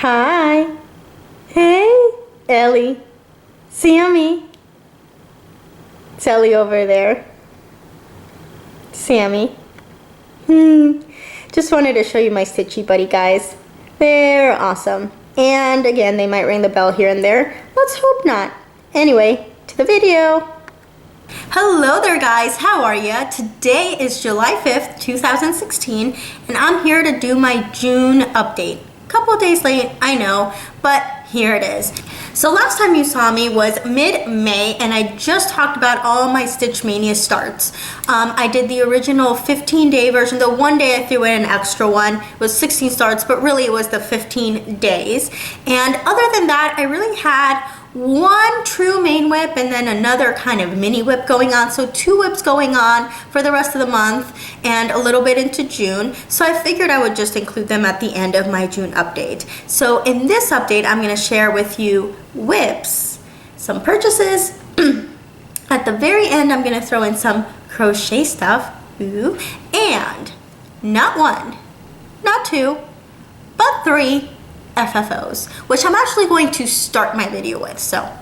Hi. Hey, Ellie. Sammy. It's Ellie over there. Sammy. Just wanted to show you my stitchy buddy guys. They're awesome. And again, they might ring the bell here and there. Let's hope not. Anyway, to the video. Hello there guys, how are ya? Today is July 5th, 2016, and I'm here to do my June update. Couple days late, I know, but here it is. So last time you saw me was mid-May, and I just talked about all my Stitch Mania starts. I did the original 15-day version. The one day I threw in an extra one. It was 16 starts, but really it was the 15 days. And other than that, I really had one true main whip and then another kind of mini whip going on. So 2 whips going on for the rest of the month and a little bit into June. So I figured I would just include them at the end of my June update. So in this update, I'm going to share with you whips, some purchases. At the very end, I'm going to throw in some crochet stuff. Ooh, and not 1, not 2, but 3 FFOs, which I'm actually going to start my video with, so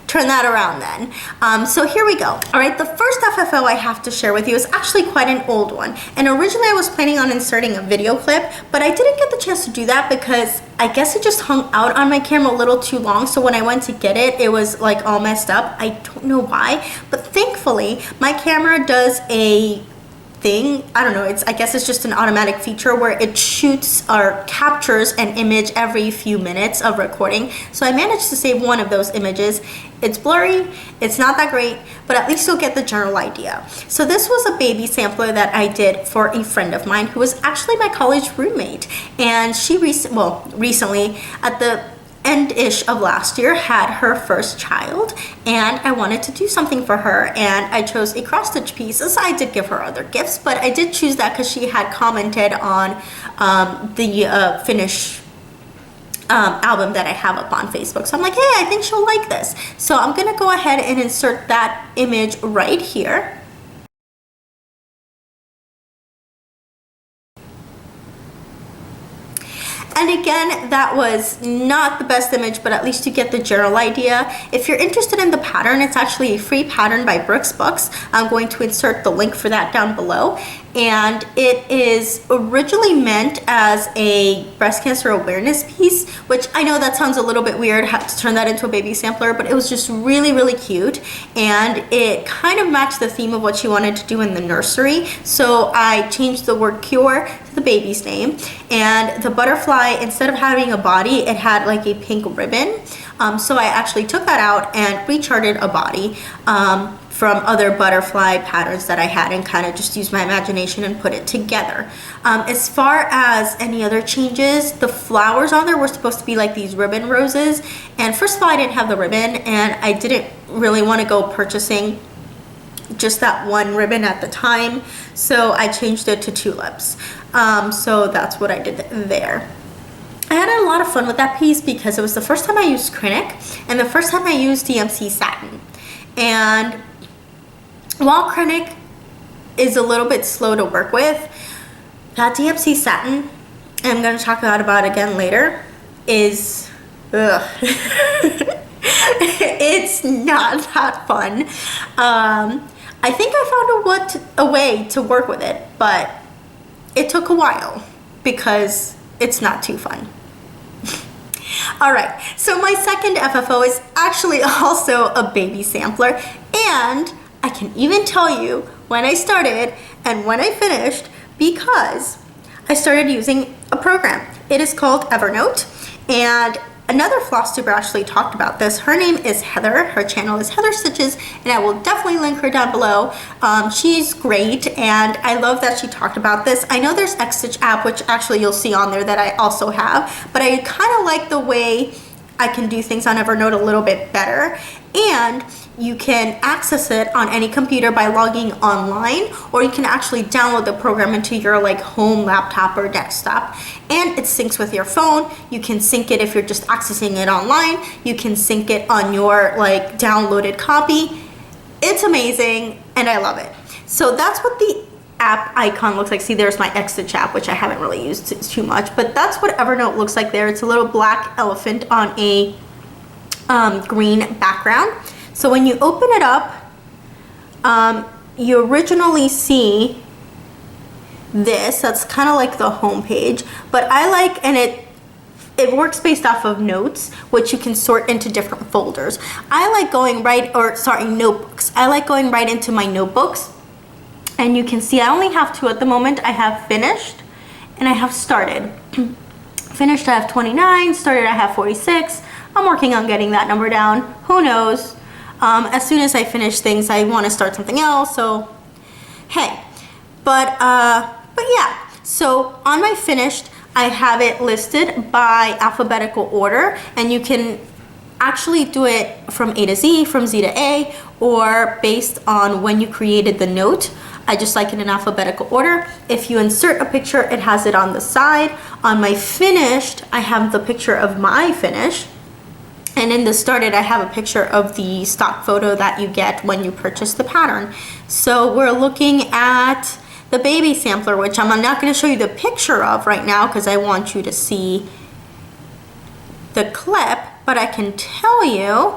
turn that around then. So here we go. All right, the first FFO I have to share with you is actually quite an old one, and originally I was planning on inserting a video clip, but I didn't get the chance to do that because I guess it just hung out on my camera a little too long, so when I went to get it, it was like all messed up. I don't know why, but thankfully my camera does a thing, I don't know, I guess it's just an automatic feature where it shoots or captures an image every few minutes of recording. So I managed to save one of those images. It's blurry, it's not that great, but at least you'll get the general idea. So this was a baby sampler that I did for a friend of mine who was actually my college roommate, and she recently at the end-ish of last year had her first child, and I wanted to do something for her, and I chose a cross stitch piece. So I did give her other gifts, but I did choose that because she had commented on the finish album that I have up on Facebook. So I'm like, hey, I think she'll like this. So I'm gonna go ahead and insert that image right here. And again, that was not the best image, but at least you get the general idea. If you're interested in the pattern, it's actually a free pattern by Brooks Books. I'm going to insert the link for that down below. And it is originally meant as a breast cancer awareness piece, which I know that sounds a little bit weird, have to turn that into a baby sampler, but it was just really, really cute. And it kind of matched the theme of what she wanted to do in the nursery. So I changed the word cure to the baby's name. And the butterfly, instead of having a body, it had like a pink ribbon. So I actually took that out and recharted a body from other butterfly patterns that I had, and kind of just used my imagination and put it together. As far as any other changes, the flowers on there were supposed to be like these ribbon roses, and first of all, I didn't have the ribbon, and I didn't really want to go purchasing just that one ribbon at the time, so I changed it to tulips. So that's what I did there. I had a lot of fun with that piece because it was the first time I used Crochet and the first time I used DMC satin. And while Crochet is a little bit slow to work with, that DMC satin, and I'm going to talk about again later, is it's not that fun. I think I found a way to work with it, but it took a while because it's not too fun. All right, so my second FFO is actually also a baby sampler, and I can even tell you when I started and when I finished because I started using a program. It is called Evernote, and another Flosstuber actually talked about this. Her name is Heather. Her channel is Heather Stitches, and I will definitely link her down below. She's great, and I love that she talked about this. I know there's Xstitch app, which actually you'll see on there that I also have, but I kind of like the way I can do things on Evernote a little bit better. And you can access it on any computer by logging online, or you can actually download the program into your like home laptop or desktop, and it syncs with your phone. You can sync it if you're just accessing it online. You can sync it on your like downloaded copy. It's amazing and I love it. So that's what the app icon looks like. See, there's my X-Stitch app, which I haven't really used too much, but that's what Evernote looks like there. It's a little black elephant on a green background. So when you open it up, you originally see this. That's kind of like the home page, but I like, and it works based off of notes, which you can sort into different folders. I like going notebooks. I like going right into my notebooks. And you can see I only have 2 at the moment. I have finished and I have started. Finished, I have 29, started, I have 46. I'm working on getting that number down. Who knows? As soon as I finish things, I want to start something else. So, hey, but yeah. So on my finished, I have it listed by alphabetical order, and you can actually do it from A to Z, from Z to A, or based on when you created the note. I just like it in alphabetical order. If you insert a picture, it has it on the side. On my finished, I have the picture of my finish. And in the started, I have a picture of the stock photo that you get when you purchase the pattern. So we're looking at the baby sampler, which I'm not going to show you the picture of right now because I want you to see the clip, but I can tell you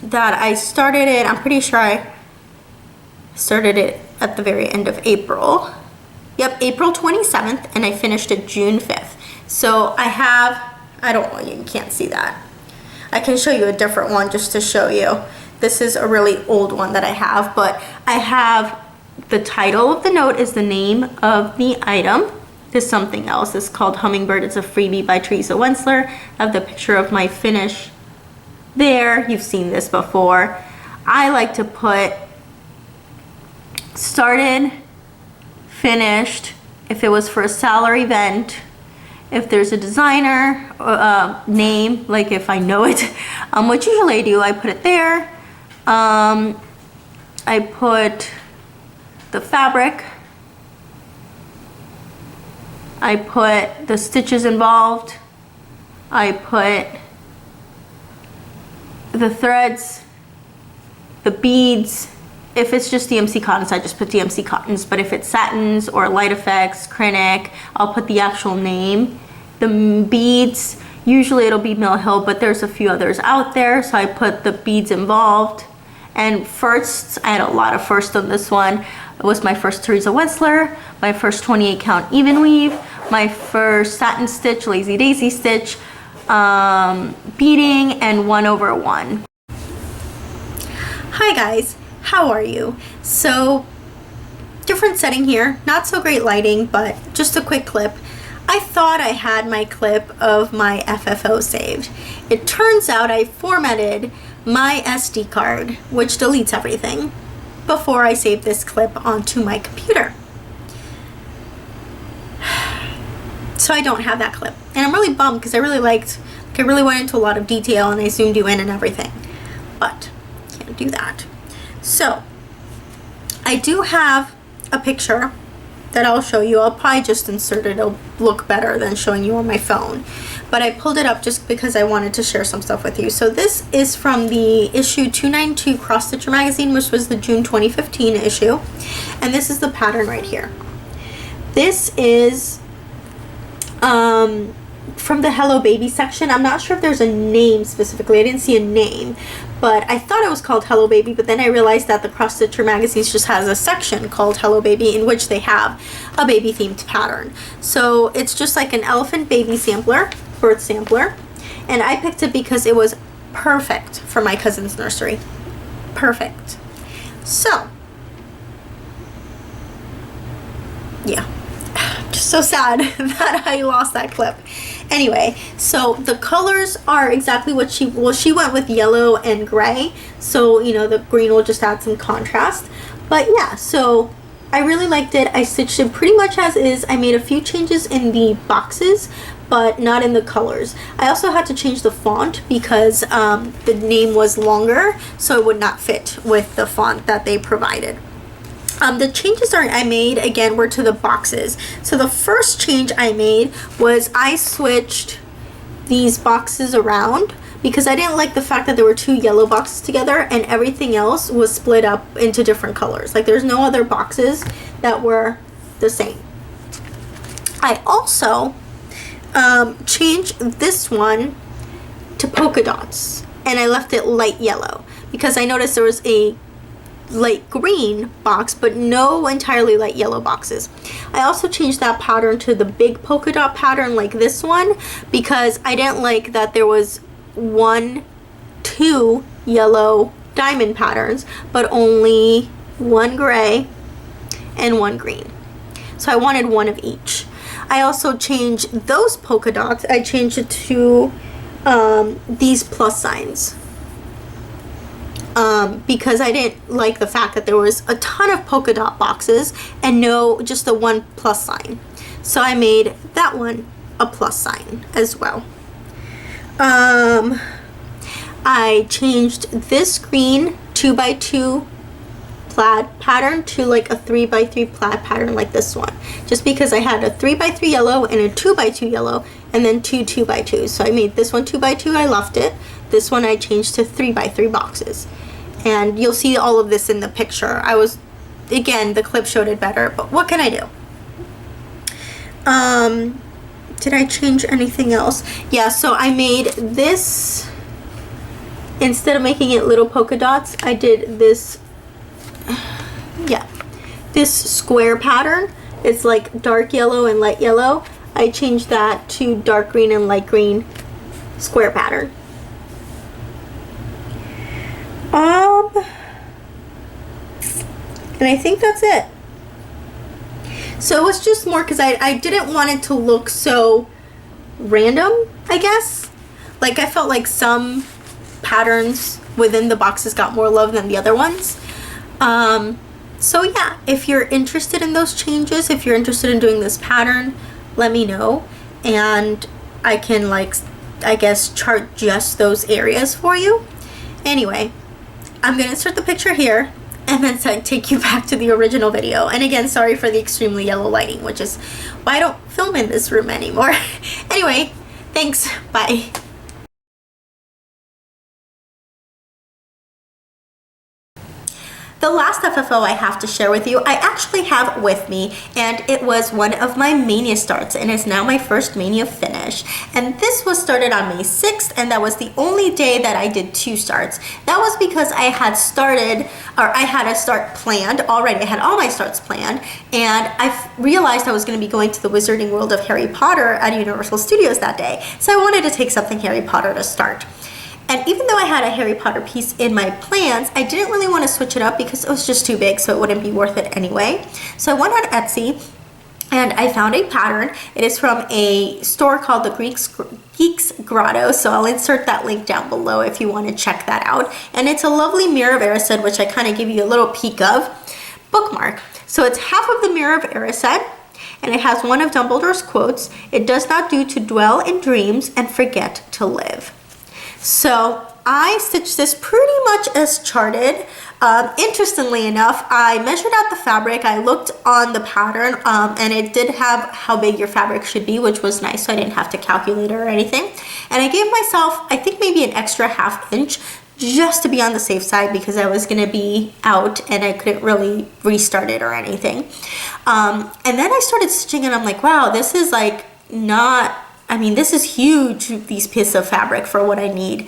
that I started it, I'm pretty sure I started it at the very end of April. Yep, April 27th, and I finished it June 5th. So I have, I don't know, you can't see that. I can show you a different one just to show you. This is a really old one that I have, but I have the title of the note is the name of the item. This is something else. It's called Hummingbird. It's a freebie by Teresa Wensler. I have the picture of my finish there. You've seen this before. I like to put started, finished, if it was for a salary event, if there's a designer name, like if I know it, which usually I do, I put it there. I put the fabric, I put the stitches involved, I put the threads, the beads. If it's just DMC cottons, I just put DMC cottons, but if it's satins or light effects, Crochet, I'll put the actual name. The beads, usually it'll be Mill Hill, but there's a few others out there, so I put the beads involved. And firsts, I had a lot of firsts on this one. It was my first Teresa Wensler, my first 28 count even weave, my first satin stitch, lazy daisy stitch, beading, and 1/1. Hi guys, how are you? So, different setting here, not so great lighting, but just a quick clip. I thought I had my clip of my FFO saved. It turns out I formatted my SD card, which deletes everything, before I save this clip onto my computer. So I don't have that clip. And I'm really bummed because I really went into a lot of detail and I zoomed you in and everything. But can't do that. So I do have a picture that I'll show you. I'll probably just insert it. It'll look better than showing you on my phone. But I pulled it up just because I wanted to share some stuff with you. So this is from the issue 292 Cross Stitcher magazine, which was the June 2015 issue. And this is the pattern right here. This is from the Hello Baby section. I'm not sure if there's a name specifically. I didn't see a name, but I thought it was called Hello Baby, but then I realized that the Cross Stitcher magazines just has a section called Hello Baby in which they have a baby themed pattern. So it's just like an elephant baby sampler, birth sampler, and I picked it because it was perfect for my cousin's nursery. Perfect. So yeah, just so sad that I lost that clip. Anyway, so the colors are exactly what she went with yellow and gray, so you know the green will just add some contrast. But yeah, so I really liked it. I stitched it pretty much as is. I made a few changes in the boxes, but not in the colors. I also had to change the font because the name was longer, so it would not fit with the font that they provided. The changes I made, again, were to the boxes. So the first change I made was I switched these boxes around because I didn't like the fact that there were 2 yellow boxes together and everything else was split up into different colors. Like there's no other boxes that were the same. I also changed this one to polka dots, and I left it light yellow because I noticed there was a light green box but no entirely light yellow boxes. I also changed that pattern to the big polka dot pattern like this one because I didn't like that there was 2 yellow diamond patterns but only 1 gray and 1 green. So I wanted 1 of each. I also changed those polka dots. I changed it to these plus signs because I didn't like the fact that there was a ton of polka dot boxes and just the 1 plus sign. So I made that one a plus sign as well. I changed this green 2x2 plaid pattern to like a 3x3 plaid pattern like this one, just because I had a 3x3 yellow and a 2x2 yellow and then 2 2x2s. So I made this one 2x2, I left it. This one I changed to 3x3 boxes, and you'll see all of this in the picture. Again, the clip showed it better, but what can I do? Did I change anything else? Yeah, so I made this, instead of making it little polka dots, I did this this square pattern. It's like dark yellow and light yellow. I changed that to dark green and light green square pattern. And I think that's it. So it was just more because I didn't want it to look so random, I guess. Like I felt like some patterns within the boxes got more love than the other ones. So yeah, if you're interested in those changes, if you're interested in doing this pattern, let me know, and I can, like, I guess chart just those areas for you. Anyway, I'm gonna insert the picture here and then take you back to the original video. And again, sorry for the extremely yellow lighting, which is why I don't film in this room anymore. Anyway, thanks, bye. The last FFO I have to share with you, I actually have with me, and it was one of my Mania starts, and it's now my first Mania finish. And this was started on May 6th, and that was the only day that I did 2 starts. That was because I had I had a start planned already. I had all my starts planned, and I realized I was going to be going to the Wizarding World of Harry Potter at Universal Studios that day. So I wanted to take something Harry Potter to start. And even though I had a Harry Potter piece in my plans, I didn't really want to switch it up because it was just too big, so it wouldn't be worth it anyway. So I went on Etsy and I found a pattern. It is from a store called the Geeks Grotto, so I'll insert that link down below if you want to check that out. And it's a lovely Mirror of Erised, which I kind of give you a little peek of, bookmark. So it's half of the Mirror of Erised, and it has one of Dumbledore's quotes. It does not do to dwell in dreams and forget to live. So I stitched this pretty much as charted. Interestingly enough, I measured out the fabric, I looked on the pattern, and it did have how big your fabric should be, which was nice, so I didn't have to calculate it or anything. And I gave myself, I think, maybe an extra ½ inch just to be on the safe side because I was going to be out and I couldn't really restart it or anything. And then I started stitching and I'm like, wow, this is like not... I mean, this is huge, these pieces of fabric for what I need.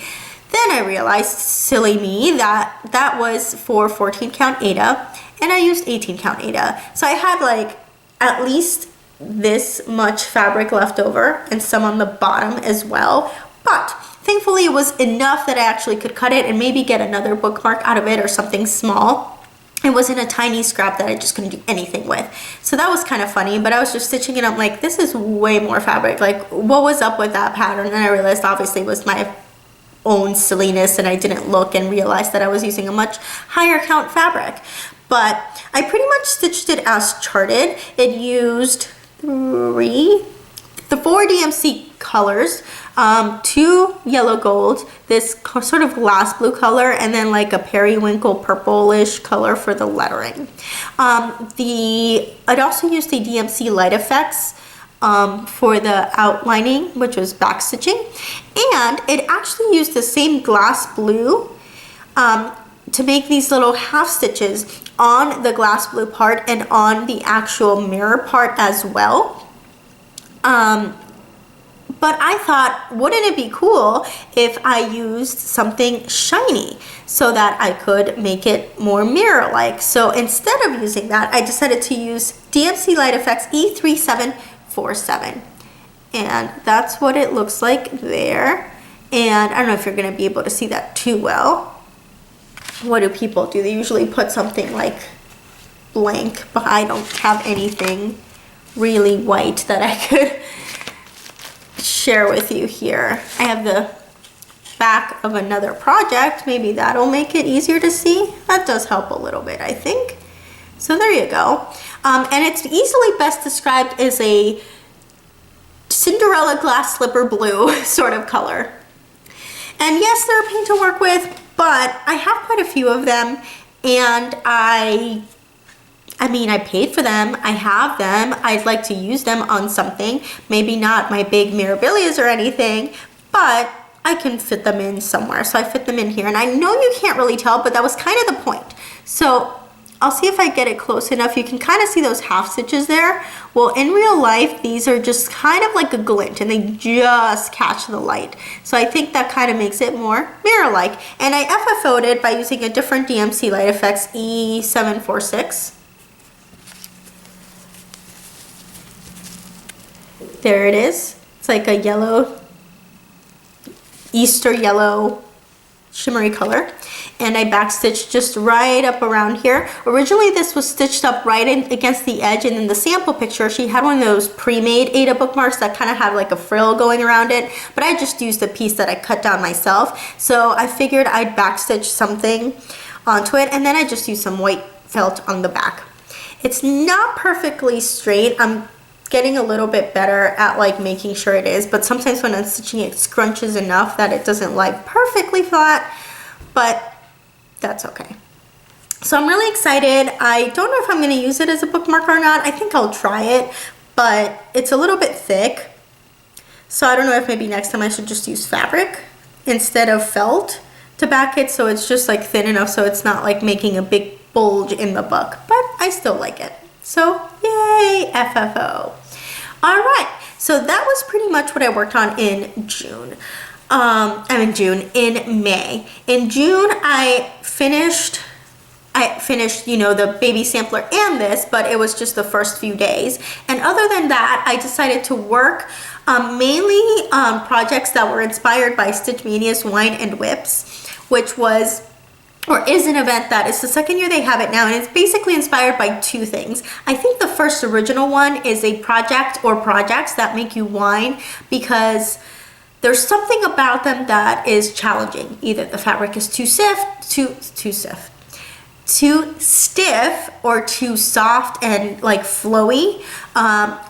Then I realized, silly me, that was for 14 count Aida, and I used 18 count Aida. So I had like at least this much fabric left over and some on the bottom as well. But thankfully it was enough that I actually could cut it and maybe get another bookmark out of it or something small. It wasn't a tiny scrap that I just couldn't do anything with. So that was kind of funny, but I was just stitching it. I'm like, this is way more fabric. Like, what was up with that pattern? And I realized obviously it was my own silliness and I didn't look and realize that I was using a much higher count fabric. But I pretty much stitched it as charted. It used 4 DMC colors, 2 yellow gold, this sort of glass blue color, and then like a periwinkle purplish color for the lettering. I'd also used the DMC Light Effects for the outlining, which was back stitching, and it actually used the same glass blue to make these little half stitches on the glass blue part and on the actual mirror part as well. But I thought, wouldn't it be cool if I used something shiny so that I could make it more mirror-like? So instead of using that, I decided to use DMC Light Effects E3747. And that's what it looks like there. And I don't know if you're going to be able to see that too well. What do people do? They usually put something like blank, but I don't have anything really white that I could share with you here. I have the back of another project. Maybe that'll make it easier to see. That does help a little bit, I think. So there you go. And it's easily best described as a Cinderella glass slipper blue sort of color. And yes, they're a paint to work with, but I have quite a few of them, and I mean, I paid for them, I have them, I'd like to use them on something, maybe not my big Mirabilias or anything, but I can fit them in somewhere. So I fit them in here, and I know you can't really tell, but that was kind of the point. So I'll see if I get it close enough. You can kind of see those half stitches there. Well, in real life, these are just kind of like a glint, and they just catch the light. So I think that kind of makes it more mirror-like. And I FFO'd it by using a different DMC Light Effects E746. There it is. It's like a yellow, Easter yellow shimmery color. And I backstitched just right up around here. Originally this was stitched up right in against the edge, and in the sample picture she had one of those pre-made Ada bookmarks that kind of had like a frill going around it, but I just used a piece that I cut down myself. So I figured I'd backstitch something onto it, and then I just used some white felt on the back. It's not perfectly straight. I'm getting a little bit better at like making sure it is, but sometimes when I'm stitching it scrunches enough that it doesn't lie perfectly flat, but that's okay. So I'm really excited. I don't know if I'm going to use it as a bookmark or not. I think I'll try it, but it's a little bit thick, so I don't know if maybe next time I should just use fabric instead of felt to back it, so it's just like thin enough so it's not like making a big bulge in the book, but I still like it. So yay, FFO. All right, so that was pretty much what I worked on in June. In May. In June, I finished, you know, the baby sampler and this, but it was just the first few days. And other than that, I decided to work mainly on projects that were inspired by Stitch Mania's Wine and Whips, which was, or is an event that is the second year they have it now, and it's basically inspired by two things. I think the first original one is a project or projects that make you whine because there's something about them that is challenging. Either the fabric is too stiff, or too soft and like flowy,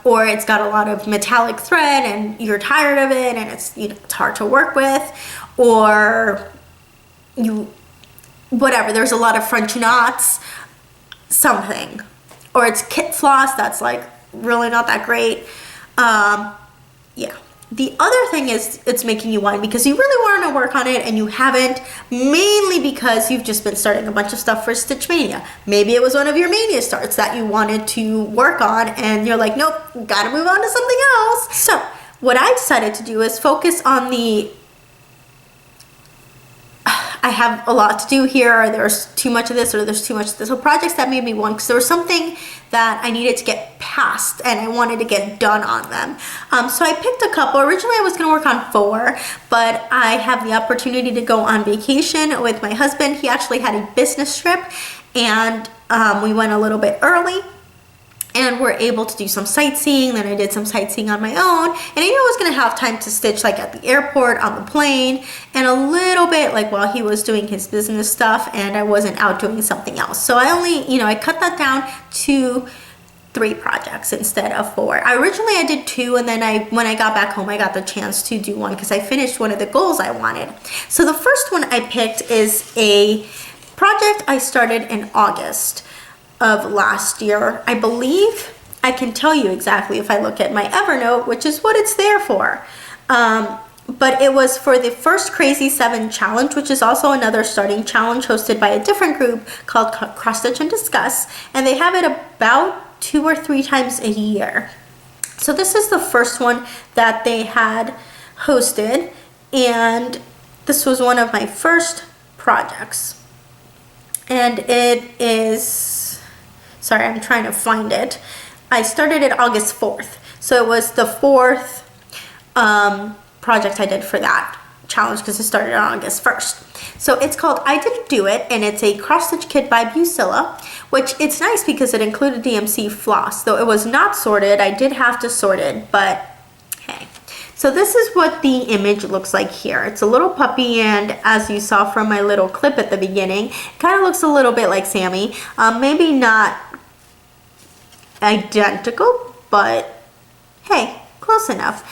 or it's got a lot of metallic thread and you're tired of it and it's, you know, it's hard to work with, or whatever, there's a lot of French knots, something, or it's kit floss that's like really not that great. Yeah. The other thing is it's making you whine because you really want to work on it and you haven't, mainly because you've just been starting a bunch of stuff for Stitch Mania. Maybe it was one of your Mania starts that you wanted to work on and you're like, nope, gotta move on to something else. So what I decided to do is focus on the, I have a lot to do here, or there's too much of this, or there's too much of this. So projects that made me want, because there was something that I needed to get past and I wanted to get done on them. So I picked a couple. Originally I was going to work on 4, but I have the opportunity to go on vacation with my husband. He actually had a business trip, and we went a little bit early. And we're able to do some sightseeing. Then I did some sightseeing on my own. And I knew I was going to have time to stitch like at the airport, on the plane, and a little bit like while he was doing his business stuff and I wasn't out doing something else. So I only, you know, I cut that down to 3 projects instead of 4. Originally I did 2, and then when I got back home I got the chance to do 1 because I finished one of the goals I wanted. So the first one I picked is a project I started in August of last year. I believe I I can tell you exactly if I look at my Evernote, which is what it's there for. But it was for the first Crazy 7 challenge, which is also another starting challenge hosted by a different group called Cross Stitch and Discuss, and they have it about 2 or 3 times a year. So this is the first one that they had hosted, and this was one of my first projects. And it is, sorry, I'm trying to find it. I started it August 4th, so it was the 4th project I did for that challenge because it started on August 1st. So it's called I Didn't Do It, and it's a cross stitch kit by Busilla, which it's nice because it included DMC floss. Though it was not sorted, I did have to sort it, but hey. So this is what the image looks like here. It's a little puppy, and as you saw from my little clip at the beginning, it kind of looks a little bit like Sammy. Maybe not identical, but hey, close enough.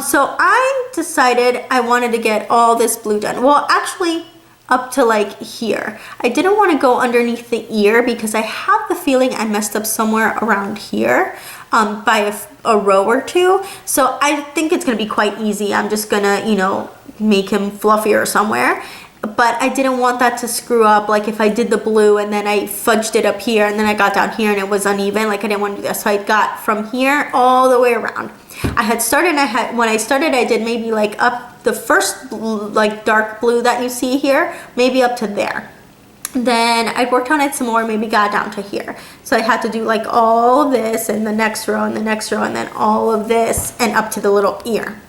So I decided I wanted to get all this blue done. Well, actually up to like here. I didn't want to go underneath the ear because I have the feeling I messed up somewhere around here by a row or 2. So I think it's going to be quite easy. I'm just going to, you know, make him fluffier somewhere. But I didn't want that to screw up, like if I did the blue and then I fudged it up here and then I got down here and it was uneven, like I didn't want to do that. So I got from here all the way around. I had started, when I started, I did maybe like up the first like dark blue that you see here, maybe up to there. Then I worked on it some more, maybe got down to here. So I had to do like all of this and the next row and the next row and then all of this and up to the little ear.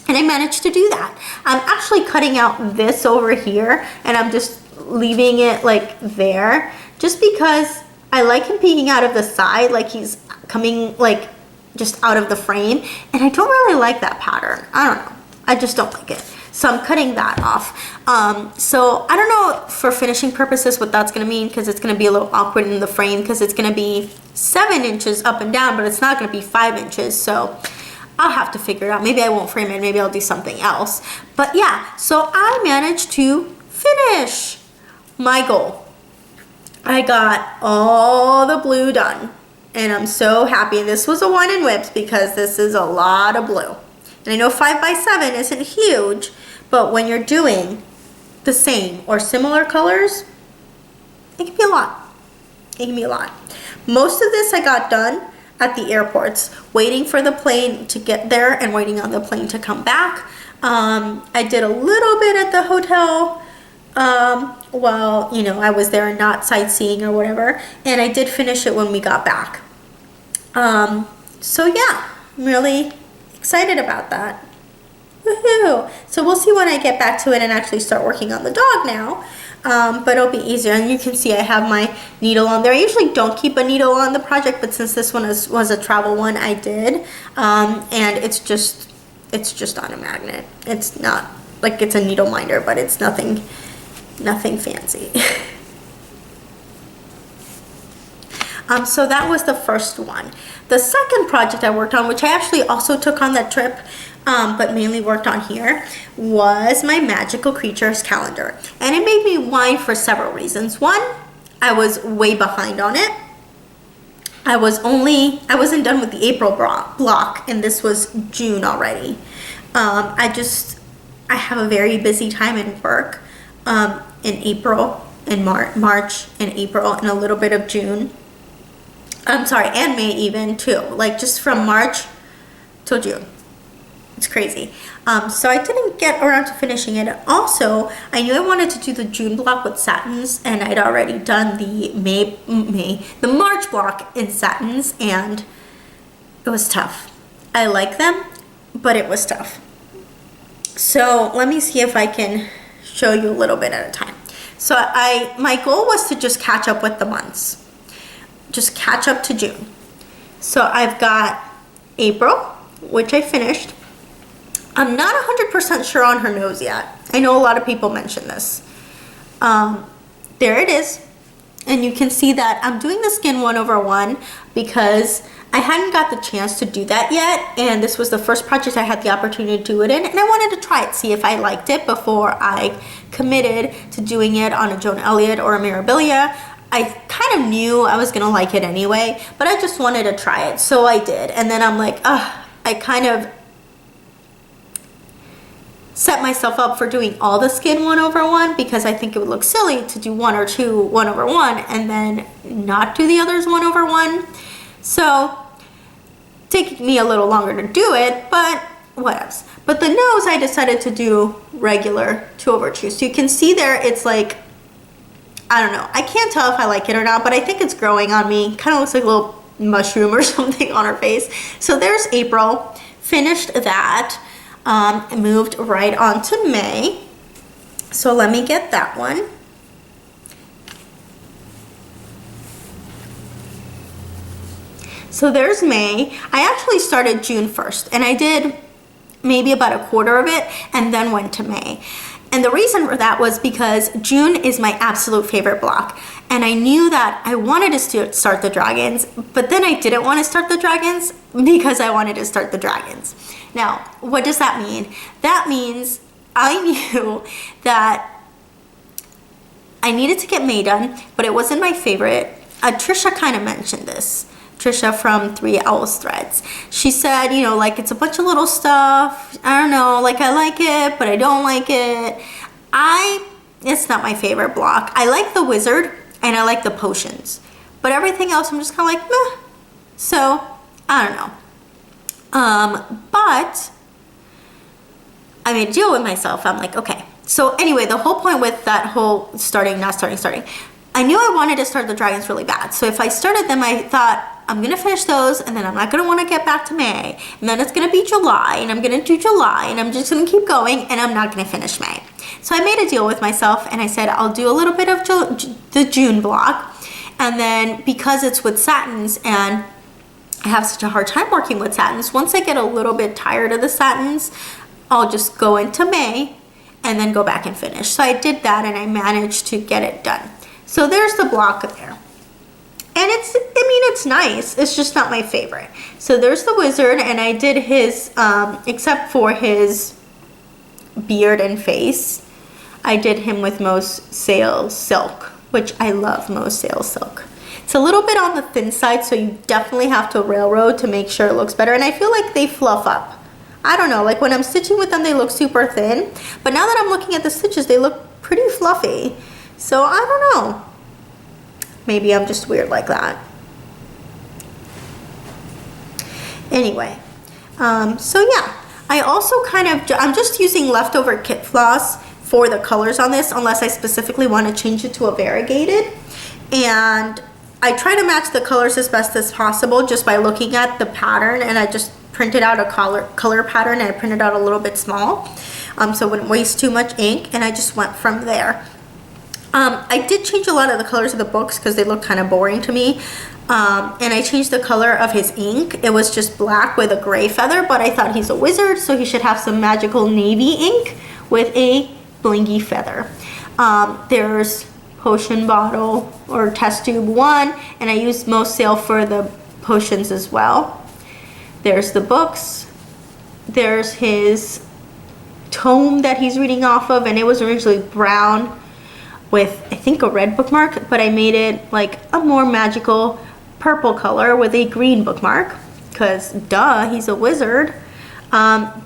And I managed to do that. I'm actually cutting out this over here and I'm just leaving it like there just because I like him peeking out of the side, like he's coming like just out of the frame, and I don't really like that pattern. I don't know, I just don't like it. So I'm cutting that off. So I don't know for finishing purposes what that's gonna mean, because it's gonna be a little awkward in the frame because it's gonna be 7 inches up and down, but it's not gonna be 5 inches. So I'll have to figure it out. Maybe I won't frame it. Maybe I'll do something else. But yeah, so I managed to finish my goal. I got all the blue done and I'm so happy. This was a one in whips because this is a lot of blue. And I know 5 by 7 isn't huge, but when you're doing the same or similar colors, it can be a lot. It can be a lot. Most of this I got done at the airports, waiting for the plane to get there and waiting on the plane to come back. I did a little bit at the hotel while, you know, I was there and not sightseeing or whatever, and I did finish it when we got back. So yeah, I'm really excited about that. Woohoo! So we'll see when I get back to it and actually start working on the dog now. But it'll be easier, and you can see I have my needle on there. I usually don't keep a needle on the project, but since this one was a travel one, I did. And it's just on a magnet. It's not like it's a needle minder, but it's nothing fancy. So that was the first one. The second project I worked on, which I actually also took on that trip, but mainly worked on here, was my Magical Creatures calendar. And it made me whine for several reasons. One, I was way behind on it. I wasn't done with the April block, and this was June already. I have a very busy time in work in April, in March and April, and a little bit of June. I'm sorry, and May even too, like just from March till June. It's crazy. So I didn't get around to finishing it. Also, I knew I wanted to do the June block with satins, and I'd already done the the March block in satins, and it was tough. I like them, but it was tough. So let me see if I can show you a little bit at a time. So my goal was to just catch up with the months. Just catch up to June. So I've got April, which I finished. I'm not 100% sure on her nose yet. I know a lot of people mention this. There it is. And you can see that I'm doing the skin 1/1 because I hadn't got the chance to do that yet. And this was the first project I had the opportunity to do it in. And I wanted to try it, see if I liked it before I committed to doing it on a Joan Elliott or a Mirabilia. I kind of knew I was gonna like it anyway, but I just wanted to try it, so I did. And then I'm like, I kind of set myself up for doing all the skin 1/1 because I think it would look silly to do 1 or 2 1/1 and then not do the others 1/1. So taking me a little longer to do it, but what else? But the nose I decided to do regular 2/2. So you can see there it's like, I don't know, I can't tell if I like it or not, but I think it's growing on me. Kind of looks like a little mushroom or something on her face. So there's April, finished that. Moved right on to May. So let me get that one. So there's May. I actually started June 1st and I did maybe about a quarter of it and then went to May. And the reason for that was because June is my absolute favorite block. And I knew that I wanted to start the dragons, but then I didn't want to start the dragons because I wanted to start the dragons. Now, what does that mean? That means I knew that I needed to get May done, but it wasn't my favorite. Trisha kind of mentioned this. Trisha from 3 Owls Threads. She said, you know, like it's a bunch of little stuff. I don't know, like I like it, but I don't like it. It's not my favorite block. I like the wizard and I like the potions, but everything else I'm just kind of like, meh. So, I don't know. But I made a deal with myself. I'm like, okay. So anyway, the whole point with that whole starting, I knew I wanted to start the dragons really bad. So if I started them, I thought I'm gonna finish those and then I'm not gonna wanna get back to May. And then it's gonna be July and I'm gonna do July and I'm just gonna keep going and I'm not gonna finish May. So I made a deal with myself and I said, I'll do a little bit of the June block. And then because it's with satins and I have such a hard time working with satins, once I get a little bit tired of the satins, I'll just go into May and then go back and finish. So I did that and I managed to get it done. So there's the block there. And it's nice. It's just not my favorite. So there's the wizard and I did his, except for his beard and face, I did him with Most Sail Silk, which I love Most Sail Silk. It's a little bit on the thin side, so you definitely have to railroad to make sure it looks better. And I feel like they fluff up. I don't know, like when I'm stitching with them, they look super thin. But now that I'm looking at the stitches, they look pretty fluffy. So I don't know. Maybe I'm just weird like that. Anyway, so yeah. I also I'm just using leftover kit floss for the colors on this, unless I specifically want to change it to a variegated. And I try to match the colors as best as possible just by looking at the pattern, and I just printed out a color pattern and I printed out a little bit small so it wouldn't waste too much ink, and I just went from there. I did change a lot of the colors of the books because they look kind of boring to me, and I changed the color of his ink. It was just black with a gray feather, but I thought he's a wizard, so he should have some magical navy ink with a blingy feather. There's potion bottle or test tube 1, and I used Most Sail for the potions as well. There's the books. There's his tome that he's reading off of, and it was originally brown with I think a red bookmark, but I made it like a more magical purple color with a green bookmark because duh, he's a wizard.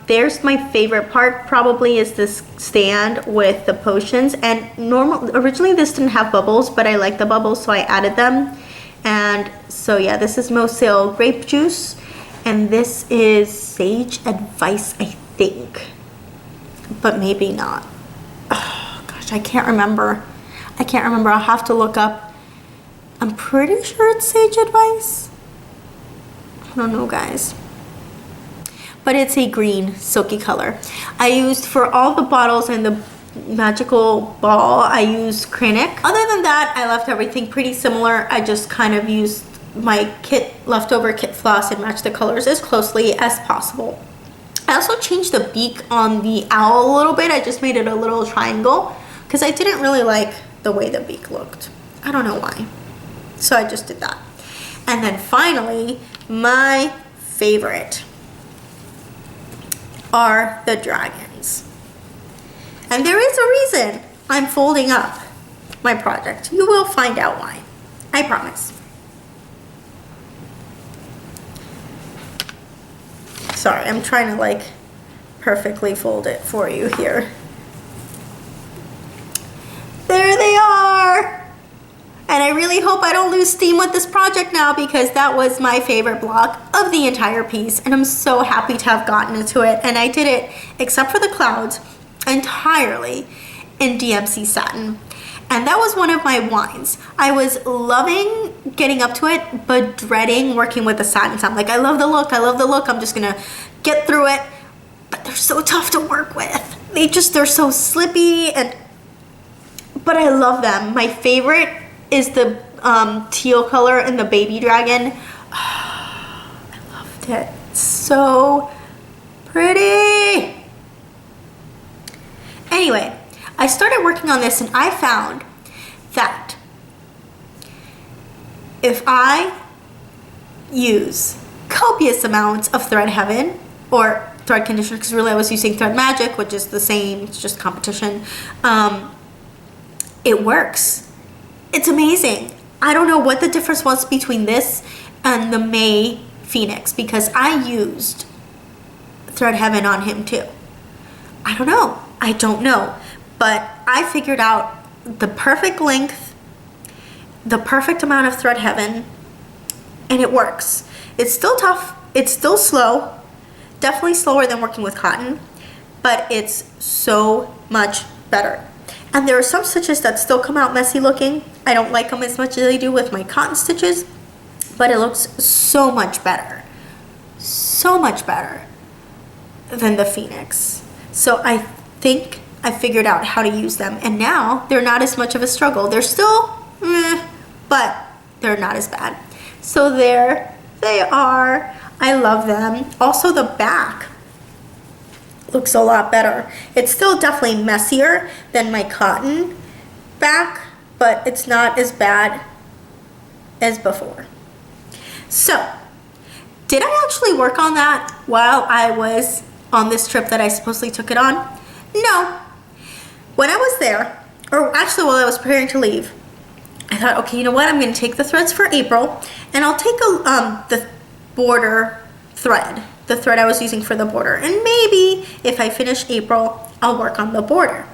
There's my favorite part probably is this stand with the potions, and originally this didn't have bubbles, but I like the bubbles, so I added them. And so yeah, this is Most Sail grape juice, and this is sage advice, I think, but maybe not. Oh gosh, I can't remember. I'll have to look up. I'm pretty sure it's sage advice. I don't know, guys. But it's a green silky color. I used for all the bottles and the magical ball, I used Crochet. Other than that, I left everything pretty similar. I just kind of used my leftover kit floss and matched the colors as closely as possible. I also changed the beak on the owl a little bit. I just made it a little triangle because I didn't really like the way the beak looked. I don't know why. So I just did that. And then finally, my favorite are the dragons. And there is a reason I'm folding up my project. You will find out why. I promise. Sorry, I'm trying to like perfectly fold it for you here. There they are. And I really hope I don't lose steam with this project now, because that was my favorite block of the entire piece, and I'm so happy to have gotten into it. And I did it, except for the clouds, entirely in DMC satin. And that was one of my whines. I was loving getting up to it, but dreading working with the satin. So I'm like, I love the look, I love the look, I'm just gonna get through it. But they're so tough to work with. They're so slippy, but I love them. My favorite is the teal color and the baby dragon. Oh, I loved it. It's so pretty. Anyway, I started working on this, and I found that if I use copious amounts of Thread Heaven or thread conditioner, because really I was using Thread Magic, which is the same, it's just competition, it works. It's amazing. I don't know what the difference was between this and the May Phoenix, because I used Thread Heaven on him too. I don't know. But I figured out the perfect length, the perfect amount of Thread Heaven, and it works. It's still tough. It's still slow. Definitely slower than working with cotton, but it's so much better. And there are some stitches that still come out messy looking. I don't like them as much as I do with my cotton stitches, but it looks so much better. So much better than the Phoenix. So I think I figured out how to use them, and now they're not as much of a struggle. They're still but they're not as bad. So there they are. I love them. Also, the back looks a lot better. It's still definitely messier than my cotton back, but it's not as bad as before. So, did I actually work on that while I was on this trip that I supposedly took it on? No. When I was there, or actually while I was preparing to leave, I thought, okay, you know what? I'm going to take the threads for April, and I'll take the border thread, the thread I was using for the border, and maybe if I finish April, I'll work on the border,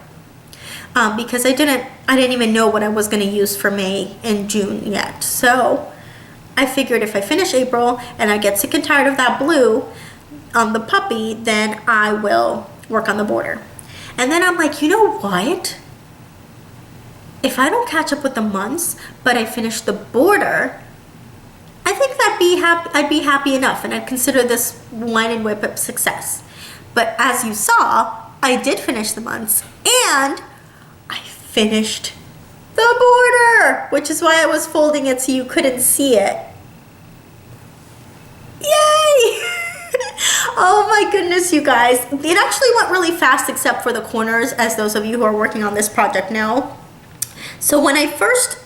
because I didn't even know what I was going to use for May and June yet. So I figured if I finish April and I get sick and tired of that blue on the puppy, then I will work on the border. And then I'm like, you know what? If I don't catch up with the months, but I finish the border, I think I'd be happy enough, and I'd consider this Wine and Whip a success. But as you saw, I did finish the months, and I finished the border, which is why I was folding it so you couldn't see it. Yay! Oh my goodness, you guys. It actually went really fast except for the corners, as those of you who are working on this project know. So when I first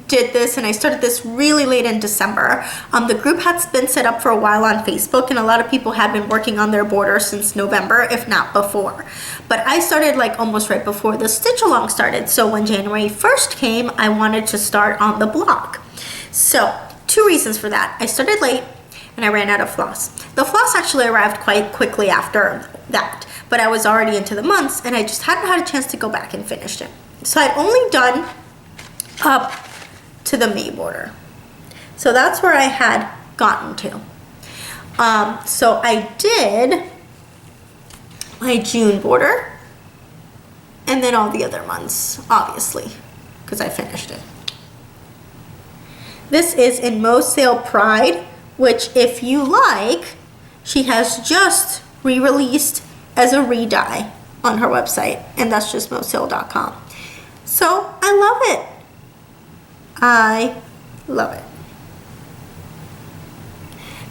did this, and I started this really late in December, the group had been set up for a while on Facebook, and a lot of people had been working on their border since November, if not before. But I started like almost right before the stitch along started. So when January 1st came, I wanted to start on the block. So 2 reasons for that. I started late, and I ran out of floss. The floss actually arrived quite quickly after that, but I was already into the months, and I just hadn't had a chance to go back and finish it. So I'd only done up to the May border. So that's where I had gotten to. So I did my June border, and then all the other months, obviously, because I finished it. This is in Mo Sale Pride, which, if you like, she has just re-released as a re-dye on her website, and that's just mosale.com. So I love it. I love it.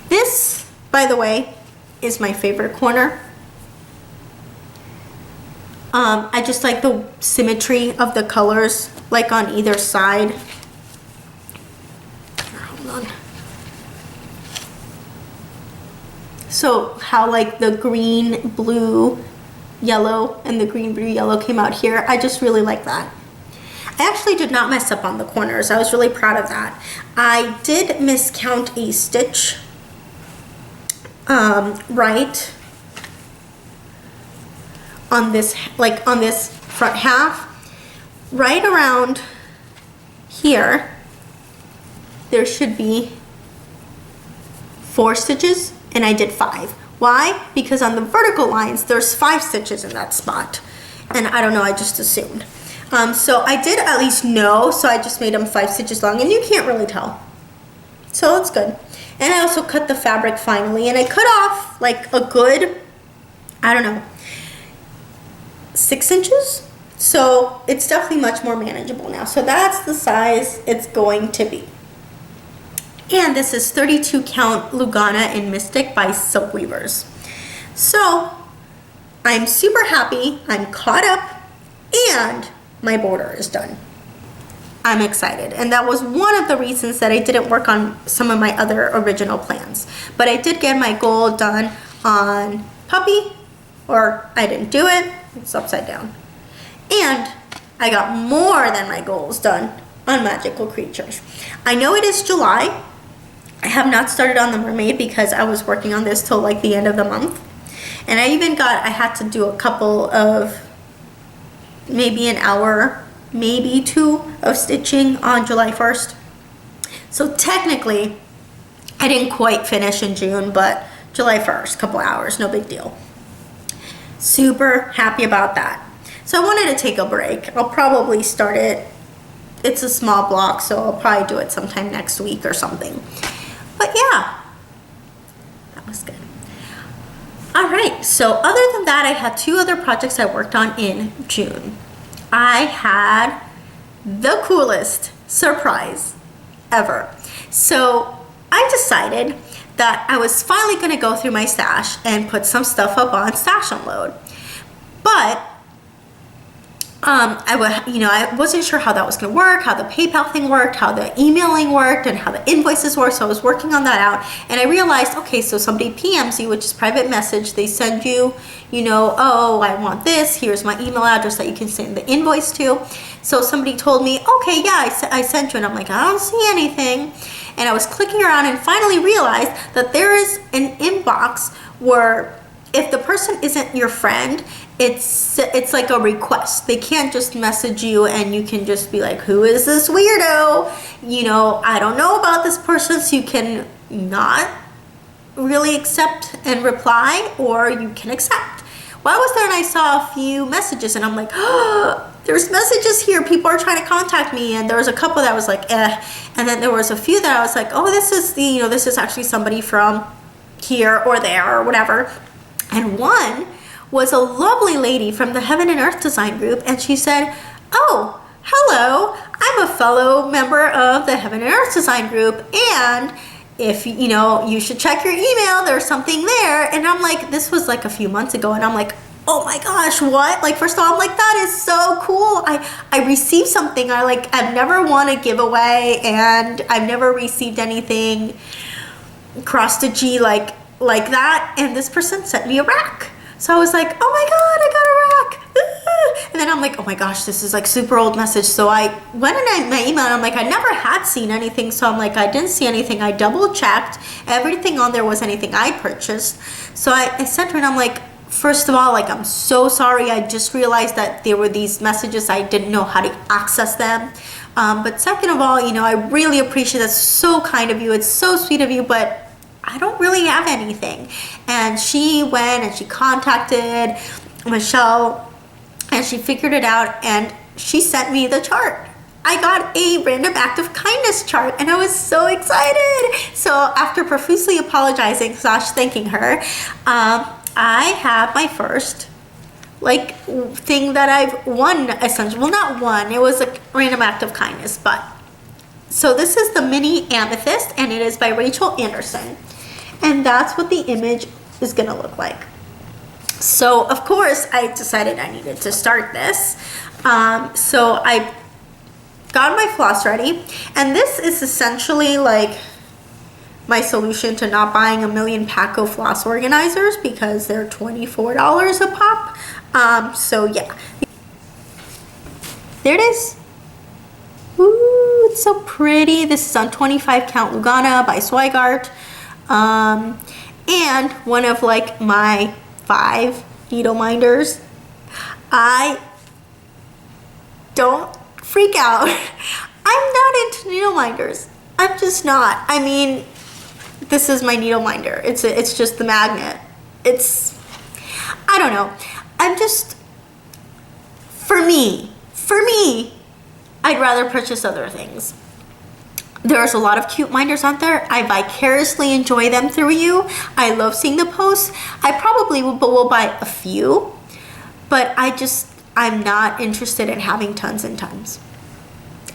This, by the way, is my favorite corner. I just like the symmetry of the colors, like on either side. Hold on. So how like the green, blue, yellow, and the green, blue, yellow came out here. I just really like that. I actually did not mess up on the corners. I was really proud of that. I did miscount a stitch right on this, like on this front half. Right around here, there should be 4 stitches, and I did 5. Why? Because on the vertical lines, there's 5 stitches in that spot. And I don't know, I just assumed. So I did at least know, so I just made them 5 stitches long, and you can't really tell. So it's good. And I also cut the fabric finally, and I cut off like a good, I don't know, 6 inches. So it's definitely much more manageable now. So that's the size it's going to be. And this is 32 count Lugana in Mystic by Silk Weavers. So I'm super happy, I'm caught up, and my border is done. I'm excited, and that was one of the reasons that I didn't work on some of my other original plans. But I did get my goal done on Puppy, or I didn't do it, it's upside down. And I got more than my goals done on Magical Creatures. I know it is July. I have not started on the mermaid because I was working on this till like the end of the month. And I had to do a couple of, maybe an hour, maybe 2 of stitching on July 1st. So technically, I didn't quite finish in June, but July 1st, couple hours, no big deal. Super happy about that. So I wanted to take a break. I'll probably start it. It's a small block, so I'll probably do it sometime next week or something. But yeah, that was good. All right, so other than that, I had 2 other projects I worked on in June. I had the coolest surprise ever. So I decided that I was finally gonna go through my stash and put some stuff up on Stash Unload. But I wasn't sure how that was going to work, how the PayPal thing worked, how the emailing worked, and how the invoices worked. So I was working on that out, and I realized, okay, so somebody PMs you, which is private message. They send you, oh, I want this. Here's my email address that you can send the invoice to. So somebody told me, okay, yeah, I sent you, and I'm like, I don't see anything. And I was clicking around and finally realized that there is an inbox where if the person isn't your friend, it's like a request. They can't just message you and you can just be like, who is this weirdo? I don't know about this person, so you can not really accept and reply, or you can accept. Well, I was there and I saw a few messages and I'm like, oh, there's messages here. People are trying to contact me. And there was a couple that was like, eh. And then there was a few that I was like, oh, this is actually somebody from here or there or whatever. And one was a lovely lady from the Heaven and Earth Design Group, and she said, oh, hello, I'm a fellow member of the Heaven and Earth Design Group, and if, you should check your email, there's something there. And I'm like, this was like a few months ago, and I'm like, oh my gosh, what? Like, first of all, I'm like, that is so cool. I received something I've never won a giveaway, and I've never received anything cross-stitchy like that, and this person sent me a rack. So I was like, oh my god, I got a rack. And then I'm like, oh my gosh, this is like super old message. So I went in my email and I'm like, I never had seen anything. So I'm like, I didn't see anything. I double checked. Everything on there was anything I purchased. So I sent her and I'm like, first of all, I'm so sorry. I just realized that there were these messages. I didn't know how to access them. But second of all, I really appreciate that. So kind of you. It's so sweet of you, but I don't really have anything. And she went and she contacted Michelle and she figured it out and she sent me the chart. I got a random act of kindness chart and I was so excited. So after profusely apologizing / thanking her, I have my first thing that I've won, essentially. Well, not won, it was a random act of kindness, but so this is the mini amethyst and it is by Rachel Anderson. And that's what the image is gonna look like. So of course I decided I needed to start this. So I got my floss ready, and this is essentially my solution to not buying a million Paco floss organizers because they're $24 a pop. So yeah, there it is. Ooh, it's so pretty. This is on 25 count Lugana by Zweigart. And one of like my 5 needle minders. I don't freak out. I'm not into needle minders. I'm just not. I mean, this is my needle minder. It's just the magnet. I don't know. I'm just, for me, I'd rather purchase other things. There's a lot of cute minders out there. I vicariously enjoy them through you. I love seeing the posts. I probably will buy a few, but I'm not interested in having tons and tons.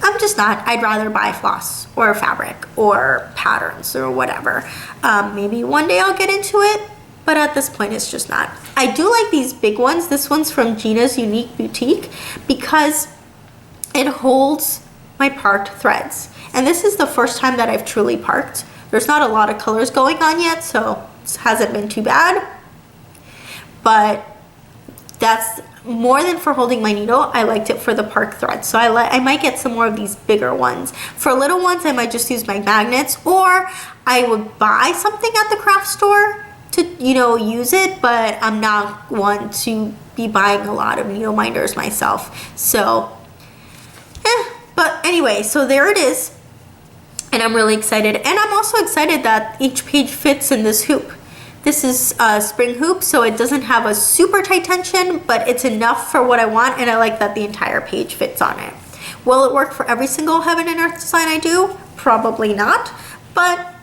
I'm just not. I'd rather buy floss or fabric or patterns or whatever. Maybe one day I'll get into it, but at this point it's just not. I do like these big ones. This one's from Gina's Unique Boutique because it holds my parked threads. And this is the first time that I've truly parked. There's not a lot of colors going on yet, so it hasn't been too bad. But that's more than for holding my needle. I liked it for the park thread. So I might get some more of these bigger ones. For little ones, I might just use my magnets, or I would buy something at the craft store to, use it, but I'm not one to be buying a lot of needle minders myself. So, but anyway, so there it is. And I'm really excited. And I'm also excited that each page fits in this hoop. This is a spring hoop, so it doesn't have a super tight tension, but it's enough for what I want, and I like that the entire page fits on it. Will it work for every single Heaven and Earth design I do? Probably not, but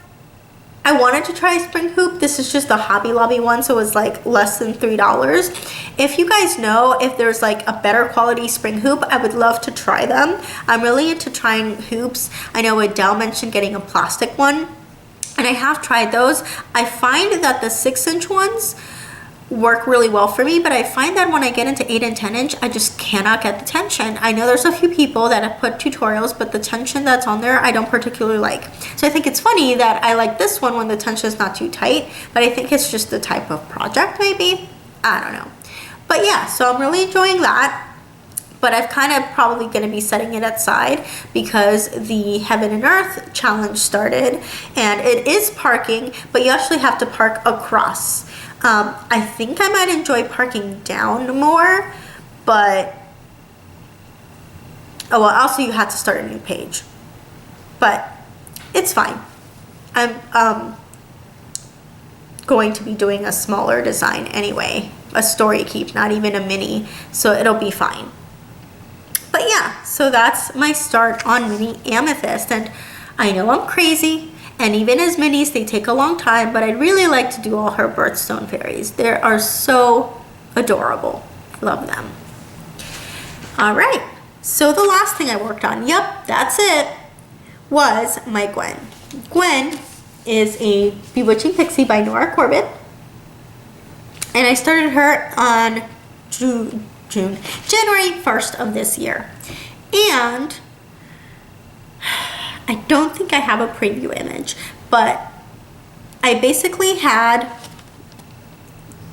I wanted to try a spring hoop. This is just the Hobby Lobby one, so it was like less than $3. If you guys know if there's like a better quality spring hoop, I would love to try them. I'm really into trying hoops. I know Adele mentioned getting a plastic one, and I have tried those. I find that the 6-inch ones work really well for me, but I find that when I get into 8 and 10 inch, I just cannot get the tension. I know there's a few people that have put tutorials, but the tension that's on there, I don't particularly like. So I think it's funny that I like this one when the tension is not too tight, but I think it's just the type of project maybe. I don't know. But yeah, so I'm really enjoying that. But I've kind of probably going to be setting it aside because the Heaven and Earth challenge started, and it is parking, but you actually have to park across. I think I might enjoy parking down more, but also you have to start a new page, but it's fine. I'm going to be doing a smaller design anyway, a story keep, not even a mini, so it'll be fine. But yeah, so that's my start on mini amethyst, and I know I'm crazy, and even as minis, they take a long time, but I'd really like to do all her birthstone fairies. They are so adorable. I love them. All right, so the last thing I worked on, yep, that's it, was my Gwen. Gwen is a Bewitching Pixie by Nora Corbett, and I started her on January 1st of this year. And I don't think I have a preview image, but I basically had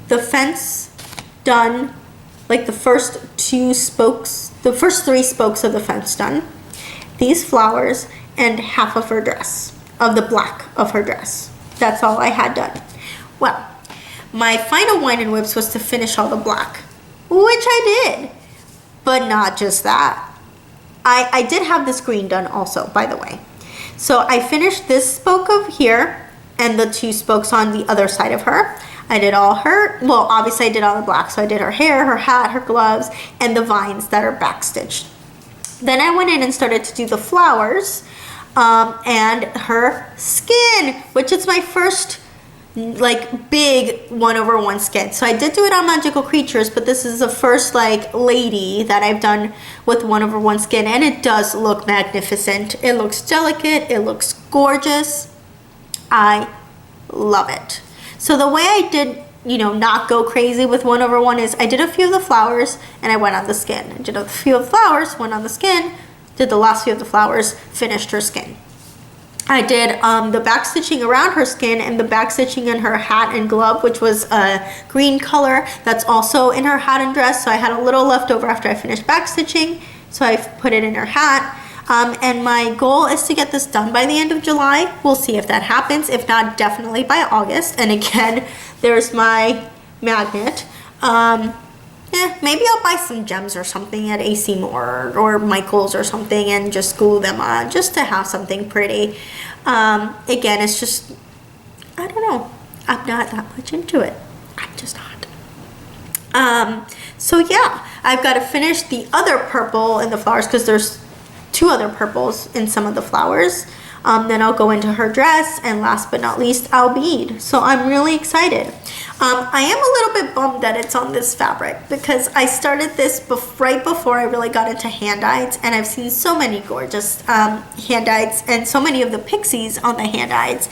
the fence done, like the first 3 spokes of the fence done, these flowers, and half of her dress, of the black of her dress. That's all I had done. Well, my final wine and whips was to finish all the black, which I did, but not just that. I did have this green done also, by the way. So I finished this spoke of here and the 2 spokes on the other side of her. I did all her, well, obviously I did all the black. So I did her hair, her hat, her gloves, and the vines that are backstitched. Then I went in and started to do the flowers and her skin, which is my first like big 1/1 skin. So I did do it on Magical Creatures, but this is the first like lady that I've done with 1/1 skin, and it does look magnificent. It looks delicate, it looks gorgeous. I love it. So the way I did, not go crazy with 1/1 is I did a few of the flowers and I went on the skin. I did a few of the flowers, went on the skin, did the last few of the flowers, finished her skin. I did the back stitching around her skin and the back stitching in her hat and glove, which was a green color that's also in her hat and dress. So I had a little left over after I finished back stitching, so I put it in her hat. And my goal is to get this done by the end of July. We'll see if that happens. If not, definitely by August. And again, there's my magnet. Maybe I'll buy some gems or something at AC Moore or Michael's or something and just glue them on just to have something pretty. Again, it's just, I don't know. I'm not that much into it. I'm just not. So yeah, I've got to finish the other purple in the flowers because there's 2 other purples in some of the flowers. Then I'll go into her dress, and last but not least, I'll bead. So I'm really excited. I am a little bit bummed that it's on this fabric because I started this right before I really got into hand-dyeds, and I've seen so many gorgeous hand-dyeds and so many of the pixies on the hand-dyeds.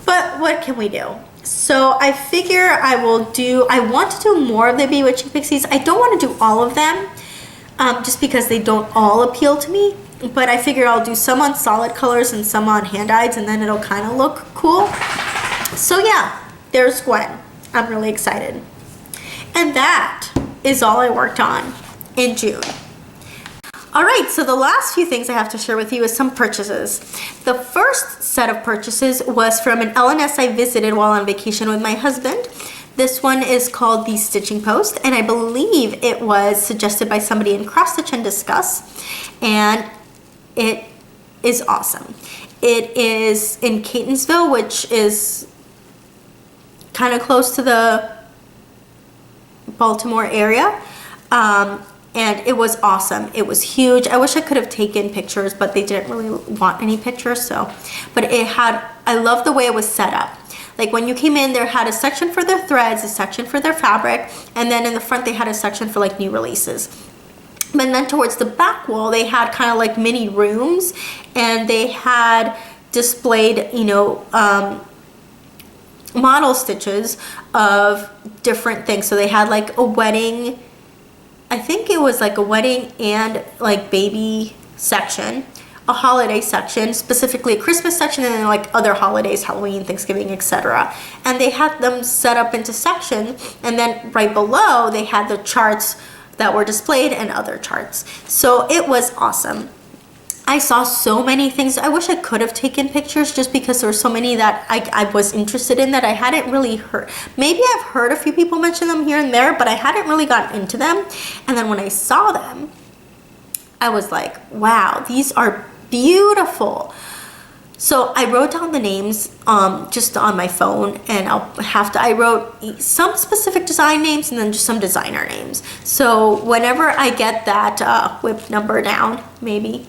But what can we do? So I figure I want to do more of the Bewitching Pixies. I don't want to do all of them just because they don't all appeal to me. But I figure I'll do some on solid colors and some on hand-dyeds, and then it'll kind of look cool. So yeah, there's Gwen. I'm really excited. And that is all I worked on in June. All right, so the last few things I have to share with you is some purchases. The first set of purchases was from an LNS I visited while on vacation with my husband. This one is called the Stitching Post, and I believe it was suggested by somebody in Cross Stitch and Discuss, and it is awesome. It is in Catonsville, which is kind of close to the Baltimore area. And it was awesome. It was huge. I wish I could have taken pictures, but they didn't really want any pictures. So, but I love the way it was set up. Like when you came in, there had a section for their threads, a section for their fabric, and then in the front they had a section for like new releases. And then towards the back wall, they had kind of like mini rooms, and they had displayed, model stitches of different things. So they had like a wedding, I think it was like a wedding and like baby section, a holiday section, specifically a Christmas section, and then like other holidays, Halloween, Thanksgiving, etc. And they had them set up into sections, and then right below they had the charts that were displayed and other charts. So it was awesome. I saw so many things. I wish I could have taken pictures just because there were so many that I was interested in that I hadn't really heard. Maybe I've heard a few people mention them here and there, but I hadn't really gotten into them. And then when I saw them, I was like, wow, these are beautiful. So I wrote down the names just on my phone, and I wrote some specific design names and then just some designer names. So whenever I get that WIP number down, maybe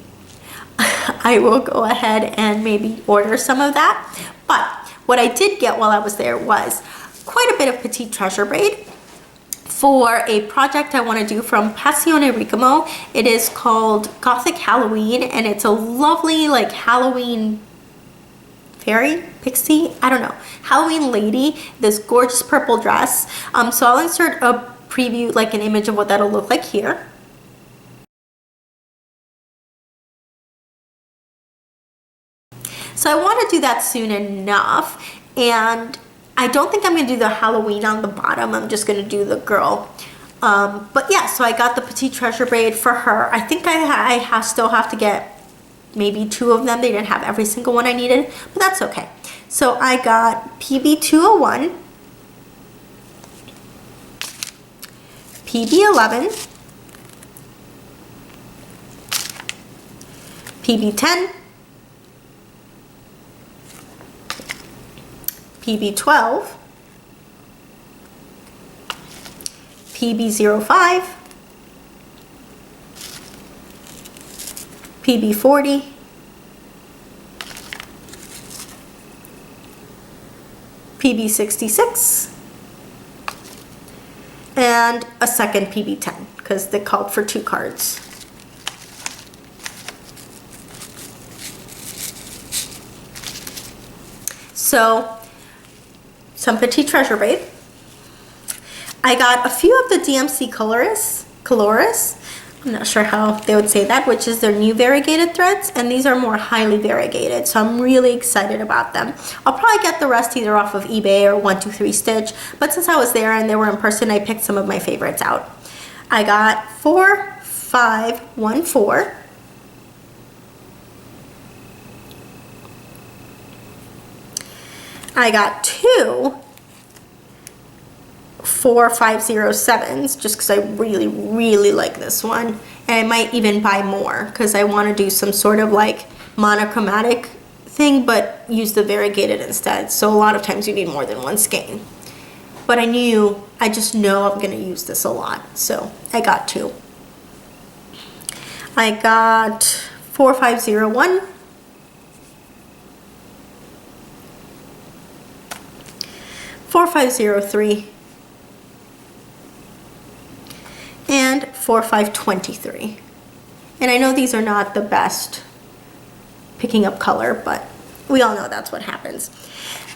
I will go ahead and maybe order some of that. But what I did get while I was there was quite a bit of petite treasure braid for a project I want to do from Passione Ricamo. It is called Gothic Halloween, and it's a lovely like Halloween fairy, pixie, I don't know, Halloween lady, this gorgeous purple dress. So I'll insert a preview, like an image of what that'll look like here. So I want to do that soon enough, and I don't think I'm going to do the Halloween on the bottom. I'm just going to do the girl. But yeah, so I got the petite treasure braid for her. I think I still have to get maybe 2 of them. They didn't have every single one I needed, but that's okay. So I got PB201, PB11, PB10, PB12, PB05, PB40, PB66, and a second PB10 because they called for 2 cards. So some petite treasure braid. I got a few of the DMC colorists. I'm not sure how they would say that, which is their new variegated threads, and these are more highly variegated, so I'm really excited about them. I'll probably get the rest either off of eBay or 123 Stitch, but since I was there and they were in person, I picked some of my favorites out. I got 4514, I got 2 4507s just because I really like this one. And I might even buy more because I want to do some sort of like monochromatic thing, but use the variegated instead. So a lot of times you need more than one skein. But I just know I'm going to use this a lot. So I got 2. I got 4501. 4503. And 4523. And I know these are not the best picking up color, but we all know that's what happens.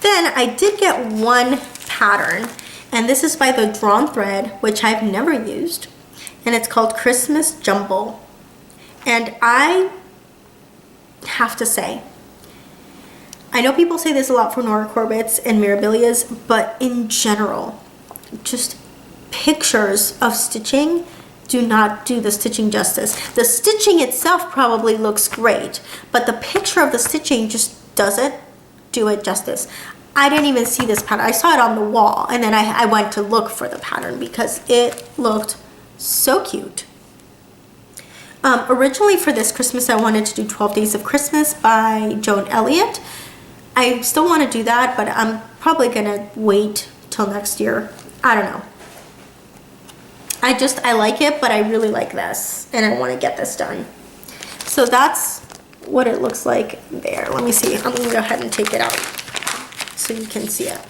Then I did get one pattern, and this is by the Drawn Thread, which I've never used, and it's called Christmas Jumble. And I have to say, I know people say this a lot for Nora Corbett's and Mirabilia's, but in general, just pictures of stitching do not do the stitching justice. The stitching itself probably looks great, but the picture of the stitching just doesn't do it justice. I didn't even see this pattern. I saw it on the wall, and then I went to look for the pattern because it looked so cute. Originally for this Christmas, I wanted to do 12 Days of Christmas by Joan Elliott. I still want to do that, but I'm probably gonna wait till next year. I don't know. I like it, but I really like this, and I want to get this done. So that's what it looks like there. Let me see. I'm going to go ahead and take it out so you can see it.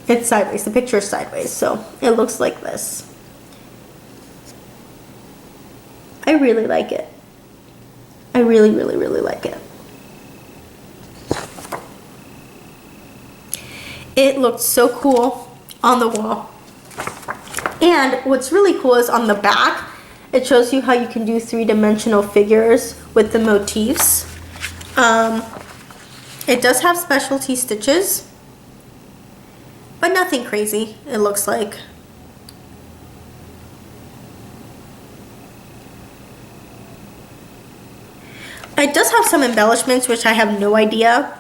It's sideways. The picture is sideways, so it looks like this. I really like it. I really like it. It looked so cool on the wall. And what's really cool is on the back, it shows you how you can do 3-dimensional figures with the motifs. It does have specialty stitches, but nothing crazy, it looks like. It does have some embellishments, which I have no idea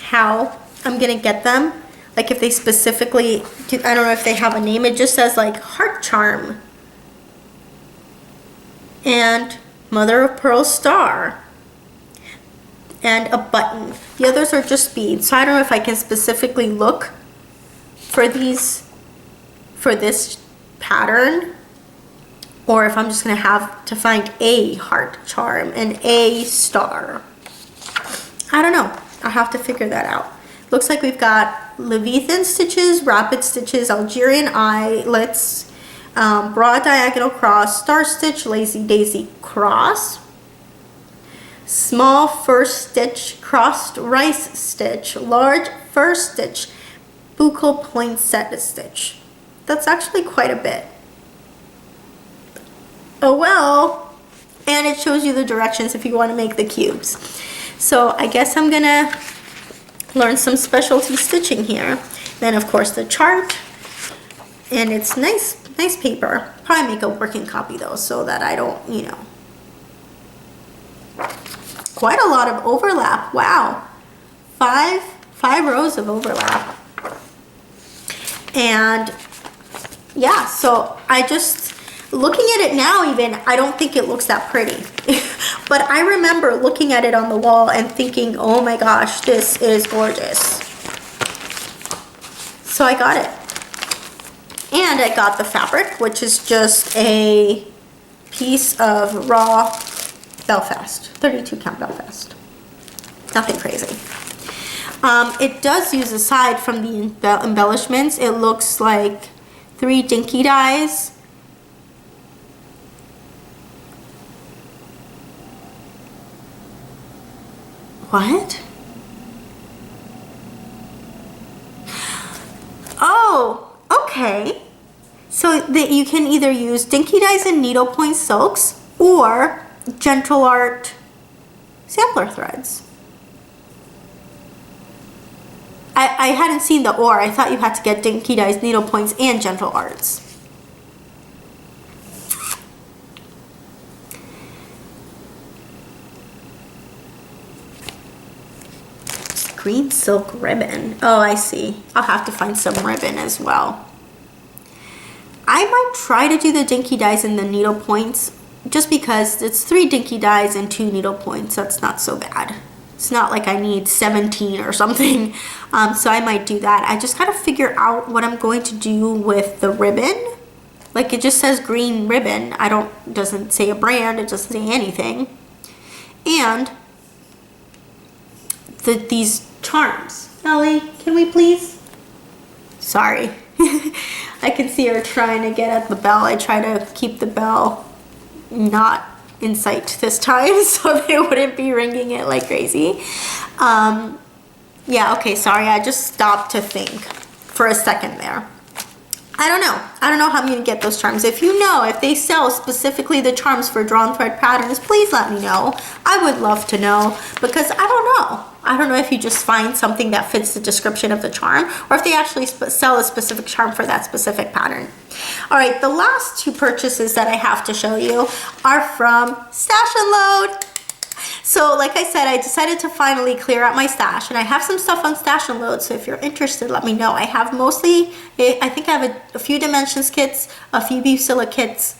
how I'm gonna get them. Like if they specifically, I don't know if they have a name. It just says like heart charm and mother of pearl star and a button. The others are just beads. So I don't know if I can specifically look for these, for this pattern, or if I'm just gonna have to find a heart charm and a star. I don't know. I'll have to figure that out. Looks like we've got Leviathan stitches, rapid stitches, Algerian eyelets, broad diagonal cross, star stitch, lazy daisy cross, small first stitch, crossed rice stitch, large first stitch, buccal poinsettia stitch. That's actually quite a bit. Oh well. And it shows you the directions if you want to make the cubes. So I guess I'm gonna learn some specialty stitching here. Then of course the chart, and it's nice paper. Probably make a working copy though, so that I don't, you know. Quite a lot of overlap. Wow, five rows of overlap. And yeah, so I just, looking at it now even, I don't think it looks that pretty. But I remember looking at it on the wall and thinking, oh my gosh, this is gorgeous. So I got it. And I got the fabric, which is just a piece of raw Belfast, 32 count Belfast. Nothing crazy. It does use, aside from the embellishments, it looks like 3 dinky dies. What? Oh, okay. So that you can either use dinky dies and needlepoint silks or Gentle Art sampler threads. I hadn't seen the or. I thought you had to get dinky dies, needlepoints, and Gentle Arts. green silk ribbon. Oh, I see. I'll have to find some ribbon as well. I might try to do the dinky dies and the needle points just because it's 3 dinky dies and 2 needle points. That's not so bad. It's not like I need 17 or something. So I might do that. I just gotta figure out what I'm going to do with the ribbon. Like it just says green ribbon. Doesn't say a brand, it doesn't say anything. And these charms. Ellie, can we please? Sorry. I can see her trying to get at the bell. I try to keep the bell not in sight this time so they wouldn't be ringing it like crazy. Yeah, okay, sorry, I just stopped to think for a second there. I don't know how I'm gonna get those charms. If you know, if they sell specifically the charms for drawn thread patterns, please let me know. I would love to know because I don't know. I don't know if you just find something that fits the description of the charm or if they actually sell a specific charm for that specific pattern. All right, the last 2 purchases that I have to show you are from Stash and Load. So like I said, I decided to finally clear out my stash, and I have some stuff on Stash and Load, so if you're interested, let me know. I have mostly, I think I have a few Dimensions kits, a few Busilla kits,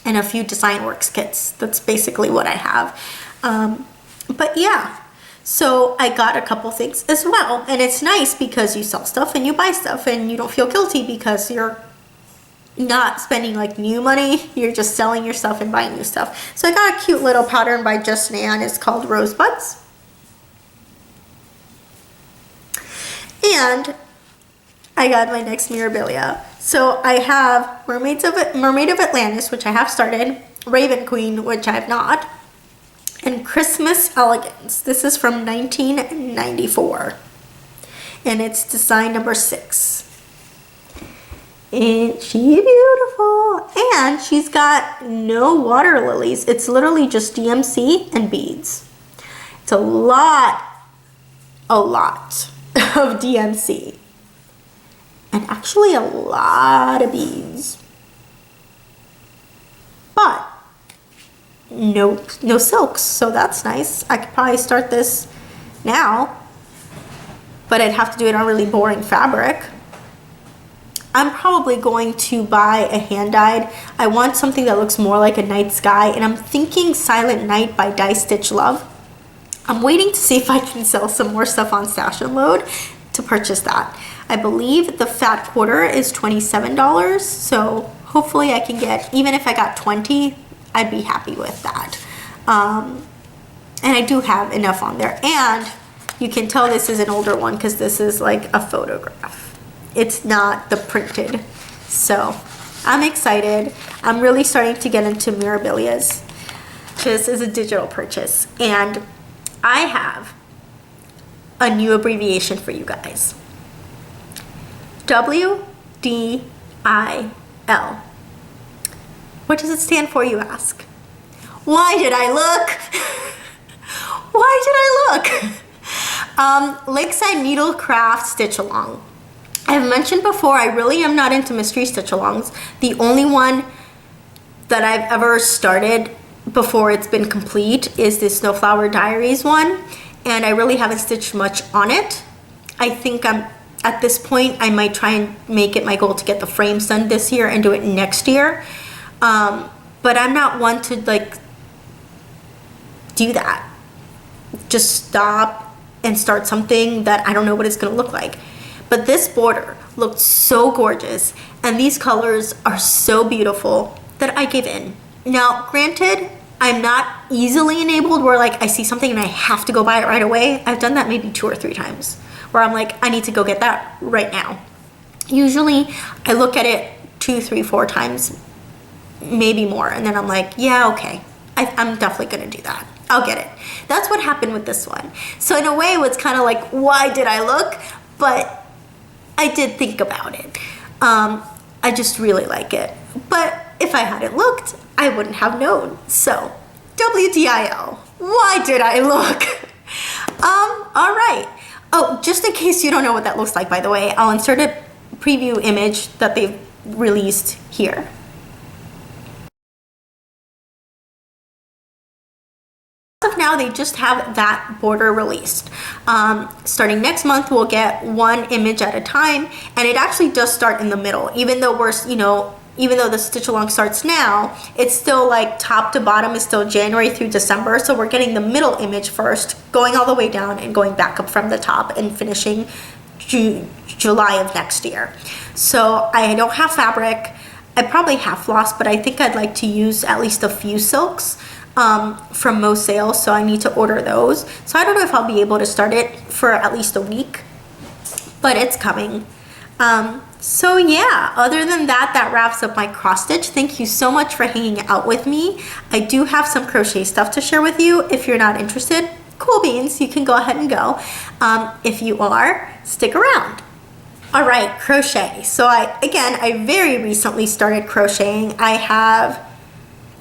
and a few Design Works kits. That's basically what I have. But yeah, so I got a couple things as well, and it's nice because you sell stuff and you buy stuff, and you don't feel guilty because you're not spending like new money, you're just selling your stuff and buying new stuff. So I got a cute little pattern by Just Nan. It's called Rosebuds. And I got my next Mirabilia. So I have Mermaid of Atlantis, which I have started, Raven Queen, which I have not, and Christmas Elegance. This is from 1994. And it's design number 6. And she's beautiful, and she's got no water lilies. It's literally just DMC and beads. It's a lot of DMC and actually a lot of beads, but no silks, so that's nice. I could probably start this now, but I'd have to do it on really boring fabric. I'm probably going to buy a hand dyed. I want something that looks more like a night sky, and I'm thinking Silent Night by Die Stitch Love. I'm waiting to see if I can sell some more stuff on Stash and Load to purchase that. I believe the fat quarter is $27, so hopefully I can get, even if I got 20, I'd be happy with that. And I do have enough on there, and you can tell this is an older one because this is like a photograph. It's not the printed. So I'm excited. I'm really starting to get into Mirabilias. This is a digital purchase, and I have a new abbreviation for you guys. WDIL. What does it stand for, you ask? Why did I look? Why did I look? Lakeside Needlecraft Stitch Along. I've mentioned before, I really am not into mystery stitch-alongs. The only one that I've ever started before it's been complete is the Snowflower Diaries one, and I really haven't stitched much on it. I think at this point, I might try and make it my goal to get the frames done this year and do it next year. But I'm not one to like do that. Just stop and start something that I don't know what it's gonna look like. But this border looked so gorgeous, and these colors are so beautiful that I gave in. Now, granted, I'm not easily enabled where like I see something and I have to go buy it right away. I've done that maybe 2 or 3 times where I'm like, I need to go get that right now. Usually I look at it 2, 3, 4 times, maybe more, and then I'm like, yeah, okay, I'm definitely gonna do that. I'll get it. That's what happened with this one. So in a way, it was kind of like, why did I look? But I did think about it. I just really like it. But if I hadn't looked, I wouldn't have known. So, WDIL. Why did I look? All right. Oh, just in case you don't know what that looks like, by the way, I'll insert a preview image that they've released here. As of now, they just have that border released. Starting next month, we'll get one image at a time, and it actually does start in the middle. Even though we're, you know, even though the stitch along starts now, it's still like top to bottom is still January through December. So we're getting the middle image first, going all the way down and going back up from the top and finishing July of next year. So I don't have fabric. I probably have floss, but I think I'd like to use at least a few silks from Mo Sales, so I need to order those. So I don't know if I'll be able to start it for at least a week, but it's coming. So yeah, other than that, that wraps up my cross stitch. Thank you so much for hanging out with me. I do have some crochet stuff to share with you. If you're not interested, cool beans, you can go ahead and go. If you are, stick around. All right, crochet. So I very recently started crocheting. I have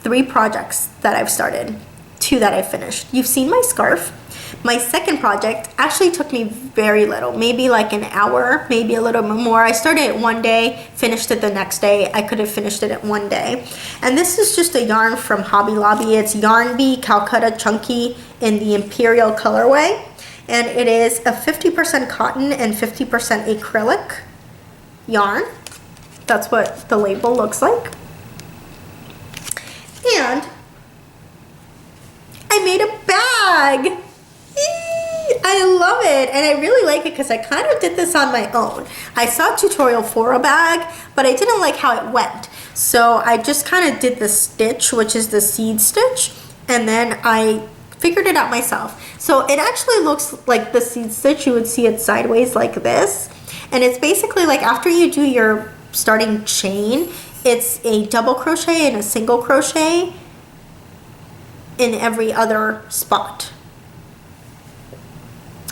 3 projects that I've started, 2 that I finished. You've seen my scarf. My second project actually took me very little, maybe like an hour, maybe a little bit more. I started it one day, finished it the next day. I could have finished it in one day. And this is just a yarn from Hobby Lobby. It's Yarn Bee Calcutta Chunky in the Imperial colorway. And it is a 50% cotton and 50% acrylic yarn. That's what the label looks like. And I made a bag. I love it, and I really like it because I kind of did this on my own. I saw a tutorial for a bag, but I didn't like how it went. So I just kind of did the stitch, which is the seed stitch, and then I figured it out myself. So it actually looks like the seed stitch. You would see it sideways like this. And it's basically like after you do your starting chain, it's a double crochet and a single crochet in every other spot.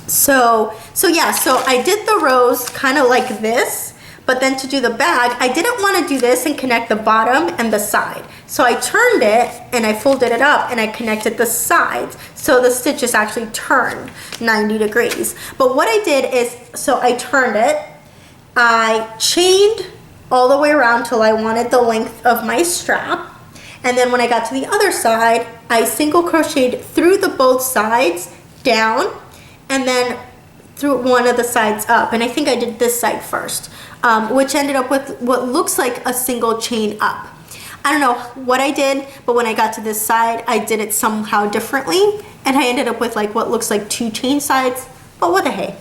So yeah, so I did the rows kind of like this, but then to do the bag, I didn't want to do this and connect the bottom and the side. So I turned it and I folded it up and I connected the sides. So the stitch is actually turned 90 degrees. But what I did is, so I turned it, I chained all the way around till I wanted the length of my strap. And then when I got to the other side, I single crocheted through the both sides down, and then through one of the sides up. And I think I did this side first, which ended up with what looks like a single chain up. I don't know what I did, but when I got to this side, I did it somehow differently, and I ended up with like what looks like 2 chain sides, but what the hey.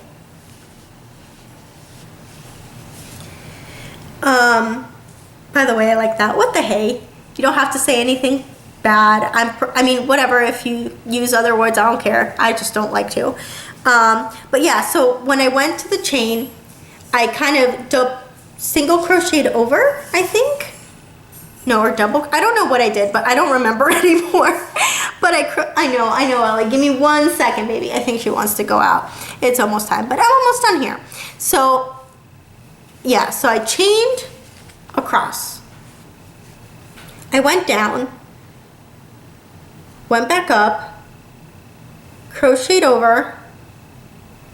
By the way, I like that. What the hey? You don't have to say anything bad. I mean, whatever. If you use other words, I don't care. I just don't like to. But yeah, so when I went to the chain, I kind of single crocheted over, I think. No, or double. I don't know what I did, but I don't remember anymore. But I know, Ellie. Give me 1 second, baby. I think she wants to go out. It's almost time, but I'm almost done here. So yeah, so I chained across. I went down, went back up, crocheted over,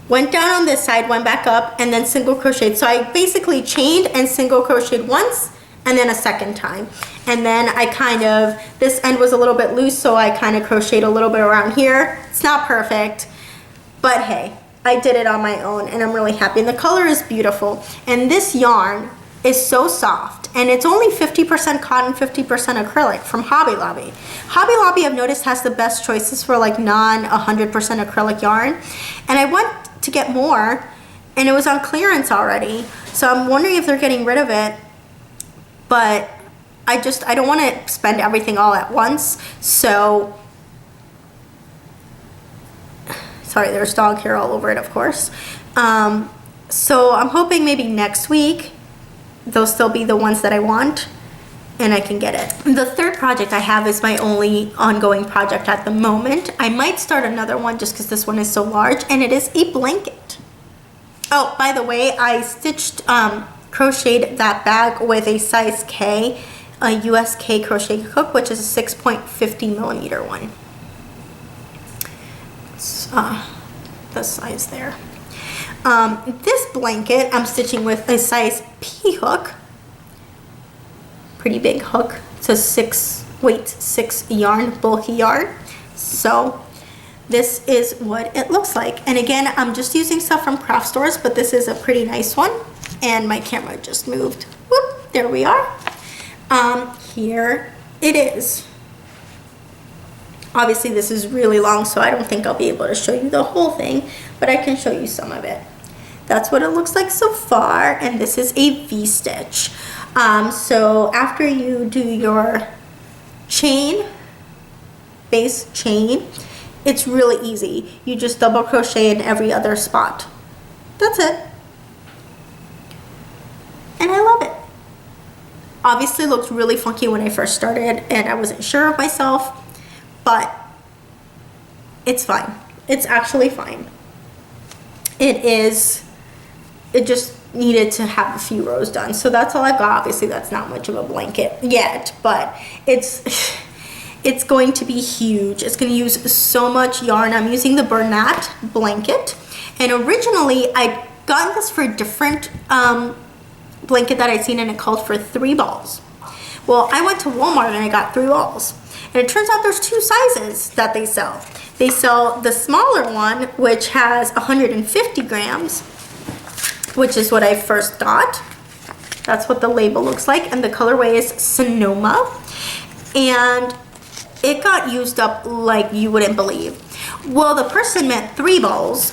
went down on this side, went back up, and then single crocheted. So I basically chained and single crocheted once and then a second time. And then I kind of, this end was a little bit loose, so I kind of crocheted a little bit around here. It's not perfect, but hey, I did it on my own and I'm really happy. And the color is beautiful. And this yarn is so soft, and it's only 50% cotton, 50% acrylic from Hobby Lobby. Hobby Lobby, I've noticed, has the best choices for like non 100% acrylic yarn. And I went to get more and it was on clearance already. So I'm wondering if they're getting rid of it, but I don't want to spend everything all at once. So, sorry, there's dog hair all over it, of course. So I'm hoping maybe next week they'll still be the ones that I want and I can get it. The third project I have is my only ongoing project at the moment. I might start another one just because this one is so large, and it is a blanket. Oh, by the way, I stitched, crocheted that bag with a size K, a USK crochet hook, which is a 6.50 millimeter one. It's the size there. This blanket I'm stitching with a size P hook, pretty big hook. It's a 6 yarn, bulky yarn. So this is what it looks like. And again, I'm just using stuff from craft stores, but this is a pretty nice one. And my camera just moved. Whoop, there we are. Here it is. Obviously this is really long, so I don't think I'll be able to show you the whole thing, but I can show you some of it. That's what it looks like so far, and this is a V-stitch. So after you do your chain, base chain, it's really easy. You just double crochet in every other spot. That's it. And I love it. Obviously it looked really funky when I first started, and I wasn't sure of myself. But it's fine. It's actually fine. It just needed to have a few rows done. So that's all I've got. Obviously that's not much of a blanket yet, but it's going to be huge. It's going to use so much yarn. I'm using the Bernat blanket. And originally I'd gotten this for a different blanket that I'd seen, and it called for 3 balls. Well, I went to Walmart and I got 3 balls. And it turns out there's 2 sizes that they sell. They sell the smaller one, which has 150 grams, which is what I first got. That's what the label looks like. And the colorway is Sonoma. And it got used up like you wouldn't believe. Well, the person meant 3 balls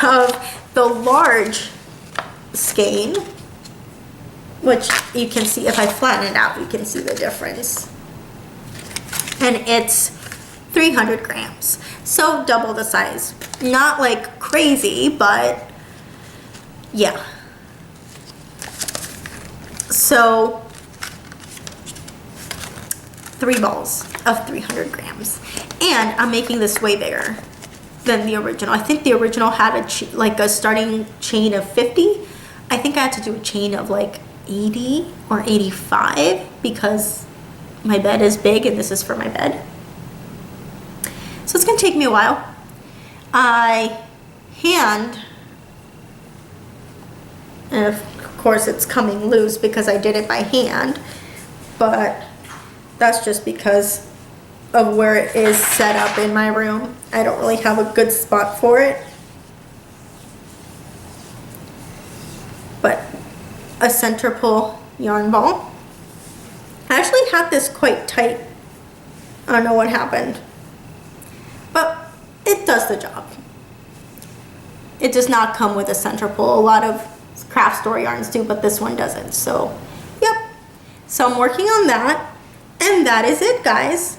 of the large skein, which you can see if I flatten it out, you can see the difference. And it's 300 grams, so double the size. Not like crazy, but yeah. So 3 balls of 300 grams. And I'm making this way bigger than the original. I think the original had a starting chain of 50. I think I had to do a chain of like 80 or 85 because my bed is big and this is for my bed. So it's gonna take me a while. And of course it's coming loose because I did it by hand, but that's just because of where it is set up in my room. I don't really have a good spot for it. But a center pull yarn ball. I actually had this quite tight. I don't know what happened, but it does the job. It does not come with a center pull. A lot of craft store yarns do, but this one doesn't. So, yep. So I'm working on that, and that is it, guys.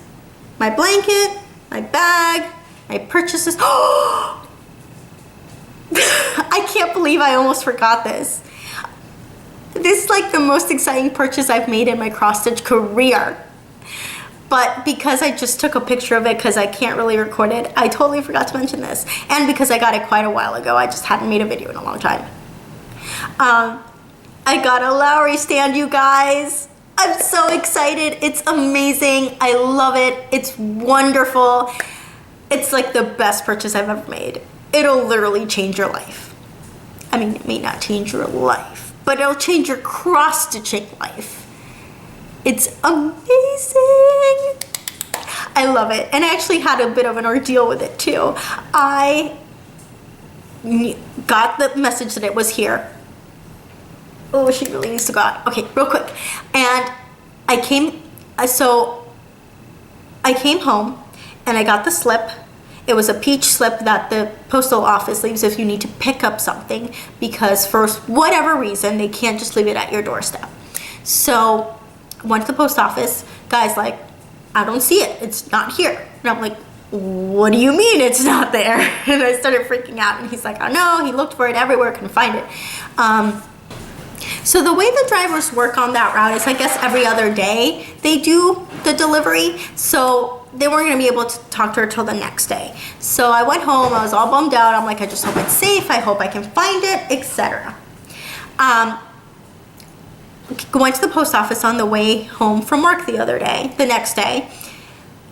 My blanket, my bag, my purchases. I can't believe I almost forgot this. This is like the most exciting purchase I've made in my cross stitch career. But because I just took a picture of it because I can't really record it, I totally forgot to mention this. And because I got it quite a while ago, I just hadn't made a video in a long time. I got a Lowry stand, you guys. I'm so excited. It's amazing. I love it. It's wonderful. It's like the best purchase I've ever made. It'll literally change your life. I mean, it may not change your life, but it'll change your cross-stitching life. It's amazing. I love it. And I actually had a bit of an ordeal with it too. I got the message that it was here. Oh, she really needs to go out. Okay, real quick. And I came home and I got the slip. It was a peach slip that the postal office leaves if you need to pick up something, because for whatever reason, they can't just leave it at your doorstep. So I went to the post office. Guy's like, I don't see it. It's not here. And I'm like, what do you mean it's not there? And I started freaking out. And he's like, oh no, he looked for it everywhere, couldn't find it. So the way the drivers work on that route is, I guess, every other day they do the delivery. So they weren't going to be able to talk to her till the next day. So I went home. I was all bummed out. I'm like, I just hope it's safe. I hope I can find it, etc. Went to the post office on the way home from work the next day.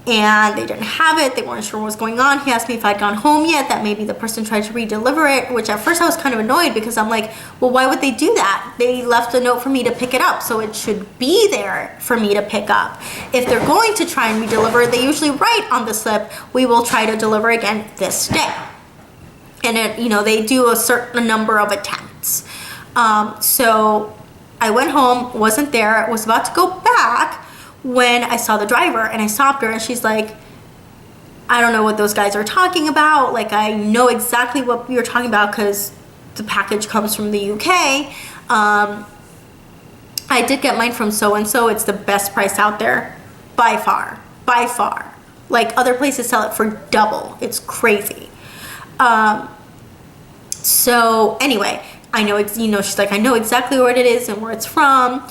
and they didn't have it. They weren't sure what was going on. He asked me if I'd gone home yet, that maybe the person tried to re-deliver it, which at first I was kind of annoyed because I'm like, well, why would they do that? They left a note for me to pick it up, so it should be there for me to pick up. If they're going to try and re-deliver, they usually write on the slip, we will try to deliver again this day. And it, you know, they do a certain number of attempts. So I went home, wasn't there, was about to go back when I saw the driver, and I stopped her, and she's like, I don't know what those guys are talking about. Like, I know exactly what you're talking about because the package comes from the UK. I did get mine from so-and-so. It's the best price out there by far, by far. Like, other places sell it for double. It's crazy. So anyway, I know, you know, she's like, I know exactly what it is and where it's from.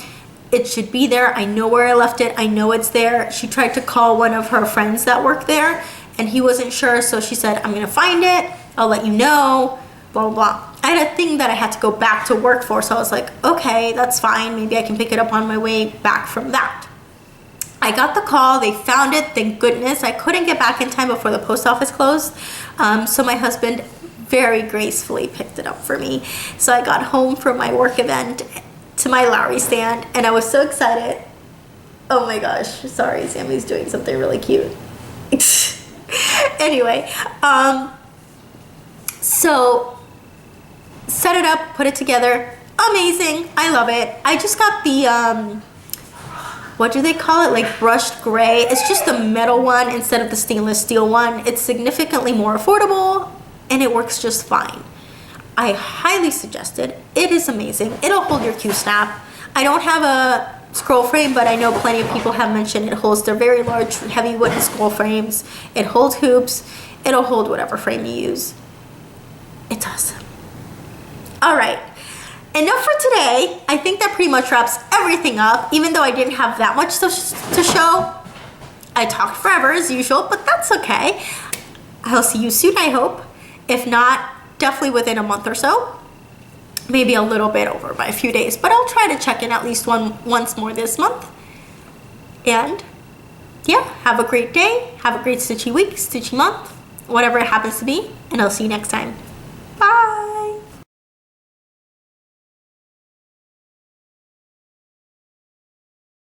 It should be there. I know where I left it. I know it's there. She tried to call one of her friends that work there, and he wasn't sure. So she said, I'm going to find it. I'll let you know, blah, blah, blah. I had a thing that I had to go back to work for. So I was like, okay, that's fine. Maybe I can pick it up on my way back from that. I got the call. They found it. Thank goodness. I couldn't get back in time before the post office closed. So my husband very gracefully picked it up for me. So I got home from my work event to my Lowry stand, and I was so excited. Oh my gosh, sorry, Sammy's doing something really cute. Anyway, so set it up, put it together. Amazing, I love it. I just got the, what do they call it? Like brushed gray. It's just the metal one instead of the stainless steel one. It's significantly more affordable, and it works just fine. I highly suggest it. It is amazing. It'll hold your Q-snap. I don't have a scroll frame, but I know plenty of people have mentioned it holds their very large, heavy wooden scroll frames. It holds hoops. It'll hold whatever frame you use. It's awesome. All right. Enough for today. I think that pretty much wraps everything up, even though I didn't have that much to show. I talked forever as usual, but that's okay. I'll see you soon, I hope. If not, definitely within a month or so, maybe a little bit over by a few days, but I'll try to check in at least once more this month. And yeah, have a great day, have a great stitchy week, stitchy month, whatever it happens to be, and I'll see you next time.